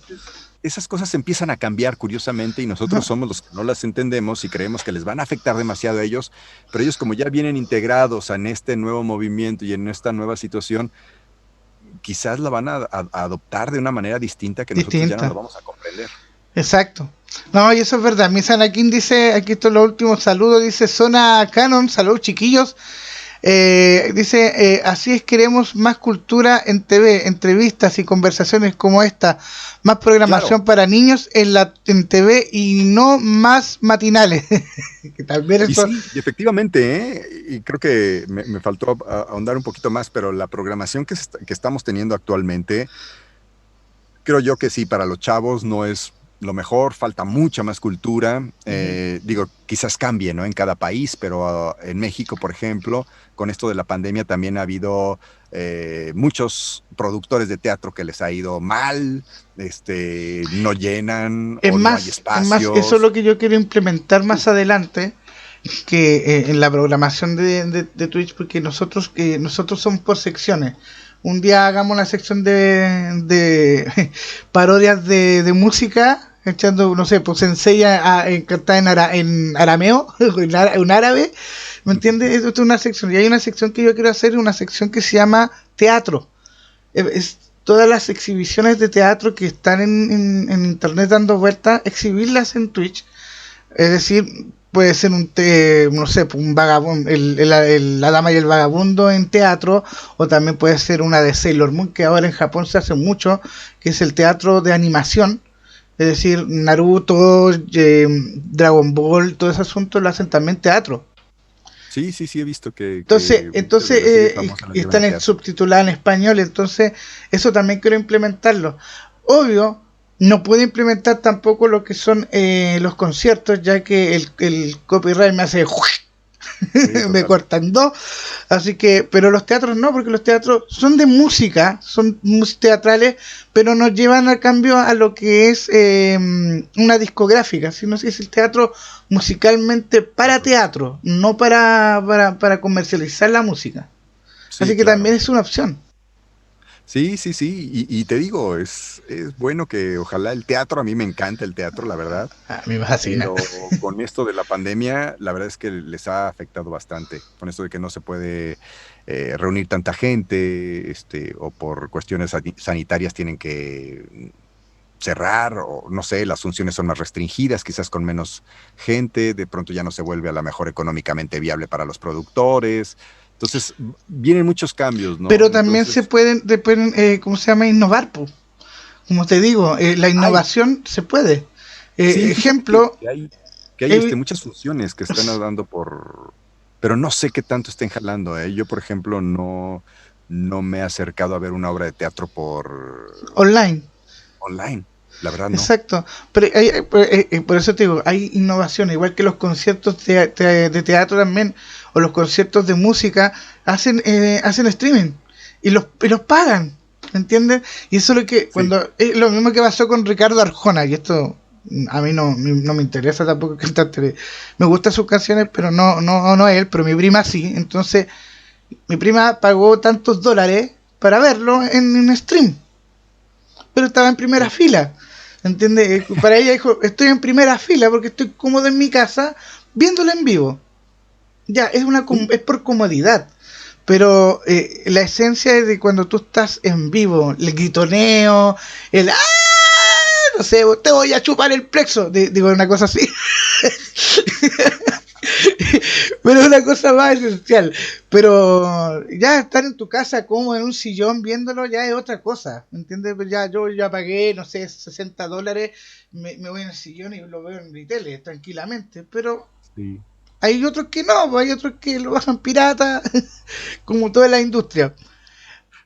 Esas cosas empiezan a cambiar curiosamente, y nosotros somos los que no las entendemos y creemos que les van a afectar demasiado a ellos, pero ellos, como ya vienen integrados en este nuevo movimiento y en esta nueva situación, quizás la van a adoptar de una manera distinta que nosotros ya no lo vamos a comprender. Exacto. No, y eso es verdad. Mi Sanakin dice, aquí esto es lo último saludo, dice Zona Canon, saludos chiquillos. Dice, así es, queremos más cultura en TV, entrevistas y conversaciones como esta, más programación para niños en TV y no más matinales. Que también eso... Sí, y efectivamente, y creo que me faltó ahondar un poquito más, pero la programación que estamos teniendo actualmente, creo yo que sí, para los chavos no es lo mejor, falta mucha más cultura. Digo, quizás cambie, ¿no?, en cada país, pero en México, por ejemplo, con esto de la pandemia también ha habido muchos productores de teatro que les ha ido mal, no llenan, es o más, no hay espacios. Es más, eso es lo que yo quiero implementar más adelante, que en la programación de Twitch, porque nosotros somos por secciones. Un día hagamos una sección de parodias de música, echando, no sé, pues enseña cantar en arameo, en árabe, ¿me entiendes? Esto es una sección, y hay una sección que yo quiero hacer, una sección que se llama teatro. Es todas las exhibiciones de teatro que están en internet dando vueltas, exhibirlas en Twitch. Es decir, puede ser no sé, un vagabundo, la dama y el vagabundo en teatro, o también puede ser una de Sailor Moon, que ahora en Japón se hace mucho, que es el teatro de animación. Es decir, Naruto, Dragon Ball, todo ese asunto lo hacen también teatro. Sí, he visto que... Entonces están subtituladas en español, entonces eso también quiero implementarlo. Obvio, no puedo implementar tampoco lo que son los conciertos, ya que el copyright me hace... me cortan dos, así que, pero los teatros no, porque los teatros son de música, son teatrales, pero nos llevan a cambio a lo que es una discográfica, sino que es el teatro musicalmente para teatro, no para comercializar la música. Sí, así que claro, también es una opción. Sí, y te digo, es bueno que ojalá el teatro, a mí me encanta el teatro, la verdad. A mí me fascina. Pero con esto de la pandemia, la verdad es que les ha afectado bastante, con esto de que no se puede reunir tanta gente, o por cuestiones sanitarias tienen que cerrar, o no sé, las funciones son más restringidas, quizás con menos gente, de pronto ya no se vuelve a lo mejor económicamente viable para los productores. Entonces, vienen muchos cambios, ¿no? Pero también se pueden ¿cómo se llama? Innovar, pues. Como te digo, la innovación se puede. Sí, ejemplo... Que hay muchas funciones que están dando pero no sé qué tanto estén jalando, ¿eh? Yo, por ejemplo, no me he acercado a ver una obra de teatro por... Online, la verdad no. Exacto, pero por eso te digo, hay innovación, igual que los conciertos de teatro también, o los conciertos de música, hacen streaming y los pagan, ¿me entiendes? Y eso es lo que, cuando lo mismo que pasó con Ricardo Arjona, y esto a mí no me interesa tampoco cantante, me gustan sus canciones, pero no él, pero mi prima sí. Entonces mi prima pagó tantos dólares para verlo en stream. pero estaba en primera fila. ¿Entiendes? Para ella dijo, estoy en primera fila porque estoy cómodo en mi casa viéndolo en vivo. Ya, es por comodidad. Pero la esencia es de cuando tú estás en vivo, el gritoneo, el ¡ah! No sé, te voy a chupar el plexo. Digo, una cosa así. Pero es una cosa más esencial. Pero ya estar en tu casa como en un sillón viéndolo ya es otra cosa. ¿Me entiendes? Pues ya yo ya pagué, no sé, $60. Me voy en el sillón y lo veo en mi tele tranquilamente. Pero Sí. hay otros que no, hay otros que lo bajan pirata, como toda la industria.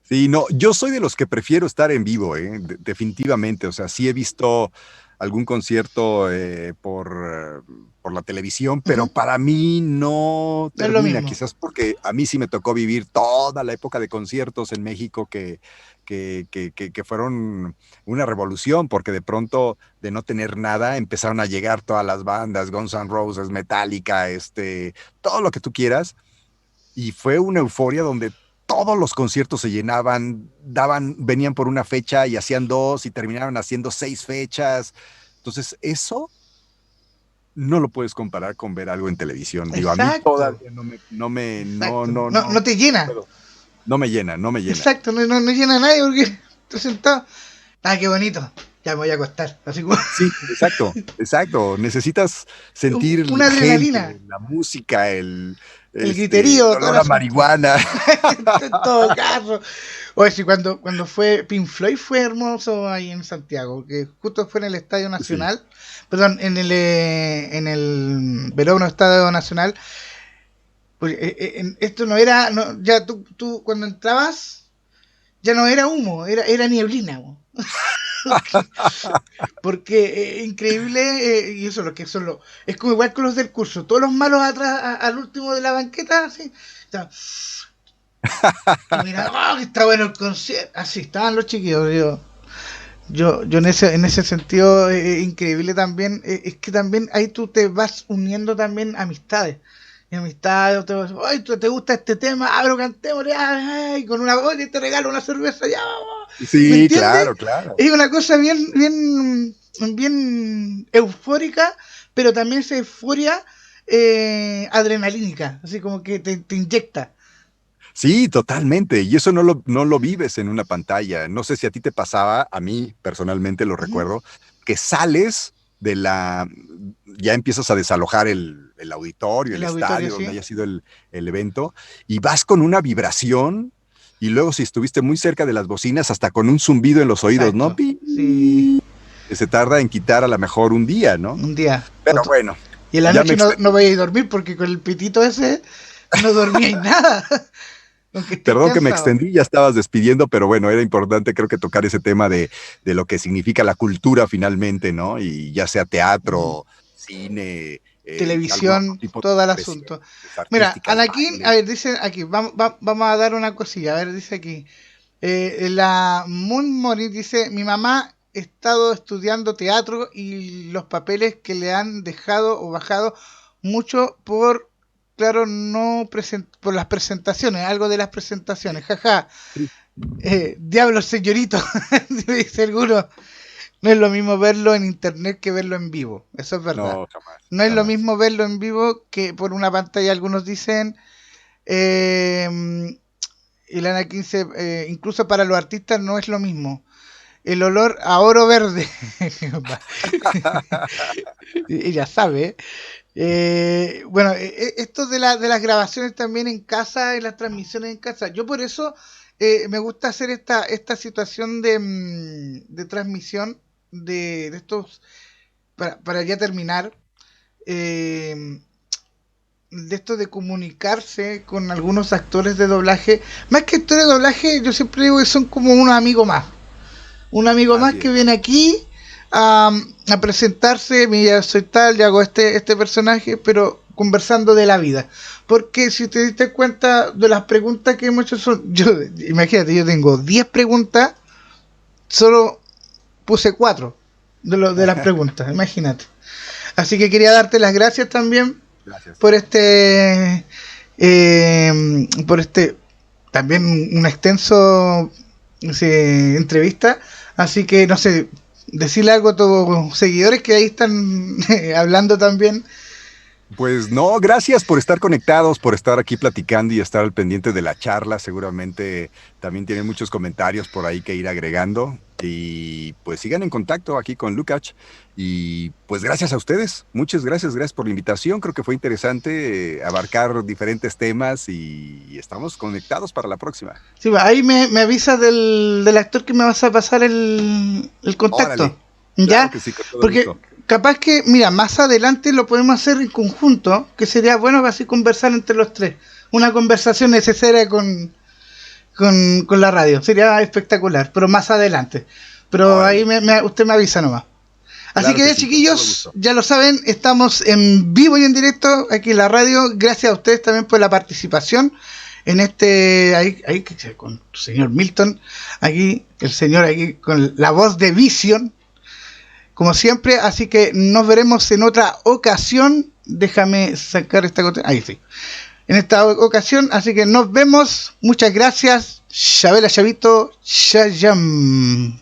Sí, no, yo soy de los que prefiero estar en vivo, definitivamente. O sea, sí he visto algún concierto por la televisión, pero Ujú. para mí no No es lo termina, mismo. quizás porque a mí sí me tocó vivir toda la época de conciertos en México que fueron una revolución, porque de pronto de no tener nada empezaron a llegar todas las bandas, Guns N' Roses, Metallica, todo lo que tú quieras y fue una euforia donde todos los conciertos se llenaban, venían por una fecha y hacían dos y terminaron haciendo 6 fechas. Entonces, eso no lo puedes comparar con ver algo en televisión. Digo, a mí Exacto, todavía no, exacto. no, No, no no, te no llena. puedo. No me llena, no me llena. Exacto, no llena a nadie porque estás sentado. Ah, qué bonito. Ya me voy a acostar. Así como Sí, exacto, exacto. Necesitas sentir una la adrenalina, gente, la música, el el griterío, todo el olor a asunto. marihuana. En todo caso. Oye, sí, cuando fue Pink Floyd fue hermoso ahí en Santiago, que justo fue en el Estadio Sí, Nacional, perdón, en el Verona Estadio Nacional. Pues, esto no era, no, ya tú cuando entrabas, ya no era humo, era nieblina. Porque increíble, y eso es lo que son los. Es como igual con los del curso, todos los malos atrás, al último de la banqueta, así. Está, y mira, oh, que está bueno el concierto. Así estaban los chiquillos. Yo en ese sentido, increíble también, es que también ahí tú te vas uniendo también amistades. Y amistades, ay, ¿te gusta este tema? Ah, pero cantemos, ya, ay, con una voz y te regalo una cerveza, ya, vamos. ¿Me sí, entiendes? claro, claro. Es una cosa bien eufórica, pero también esa euforia adrenalínica, así como que te inyecta. Sí, totalmente. Y eso no lo vives en una pantalla. No sé si a ti te pasaba, a mí personalmente lo Ujú. recuerdo, que sales ya empiezas a desalojar el auditorio, el El auditorio, estadio, donde sí. haya sido el evento, y vas con una vibración, y luego si estuviste muy cerca de las bocinas, hasta con un zumbido en los oídos, ¿no? Exacto. Pi, Sí. que se tarda en quitar a lo mejor un día, ¿no? Un día. Pero bueno, Y en la ya me noche no extendí. vayas a dormir porque con el pitito ese no dormíais nada. Aunque estés Perdón que me cansado. extendí, ya estabas despidiendo, pero bueno, era importante creo que tocar ese tema de lo que significa la cultura finalmente, ¿no? Y ya sea Mm. teatro, cine, algún otro Televisión, tipo de todo el asunto. expresiones Mira, artísticas, Anakin, a baile. ver, dice aquí, vamos a dar una cosilla. A ver, dice aquí. La Moon Mori dice: Mi mamá ha estado estudiando teatro y los papeles que le han dejado o bajado mucho por, claro, no por las presentaciones, algo de las presentaciones, jaja. Sí. Diablo, señorito, dice alguno. No es lo mismo verlo en internet que verlo en vivo, eso es verdad. No, jamás, No es lo jamás. mismo verlo en vivo que por una pantalla, algunos dicen. Eh, y Lana 15, incluso para los artistas no es lo mismo. El olor a oro verde. Y ya sabe. Bueno, esto de las grabaciones también en casa, y las transmisiones en casa. Yo por eso me gusta hacer esta situación de transmisión de estos, para ya terminar, eh, de esto de comunicarse con algunos actores de doblaje. Más que actores de doblaje, yo siempre digo que son como unos amigos más. Un amigo más Así que es. viene aquí a presentarse, mira, soy tal, ya hago este personaje, pero conversando de la vida. Porque si te diste cuenta de las preguntas que hemos hecho, imagínate, yo tengo 10 preguntas, solo puse 4 de las preguntas, imagínate. Así que quería darte las gracias también Gracias. por por también un extenso entrevista Así que, no sé, decirle algo a tus seguidores que ahí están hablando también. Pues no, gracias por estar conectados, por estar aquí platicando y estar al pendiente de la charla. Seguramente también tienen muchos comentarios por ahí que ir agregando. Y pues sigan en contacto aquí con Lukács. Y pues gracias a ustedes. Muchas gracias, gracias por la invitación. Creo que fue interesante abarcar diferentes temas y estamos conectados para la próxima. Sí, ahí me avisas del actor que me vas a pasar el contacto. Órale, claro ¿Ya? que sí, con todo Porque gusto. capaz que, mira, más adelante lo podemos hacer en conjunto, que sería bueno así conversar entre los tres. Una conversación necesaria con la radio. Sería espectacular, pero más adelante. Pero ahí Órale, usted me avisa nomás. Así claro que que ya, sí, con todo chiquillos, gusto. ya lo saben, estamos en vivo y en directo aquí en la radio. Gracias a ustedes también por la participación en ahí con el señor Milton, aquí, el señor aquí con la voz de Vision, como siempre. Así que nos veremos en otra ocasión. Déjame sacar esta cosa. Ahí sí. En esta ocasión, así que nos vemos. Muchas gracias. Chabela Chavito, Chayam.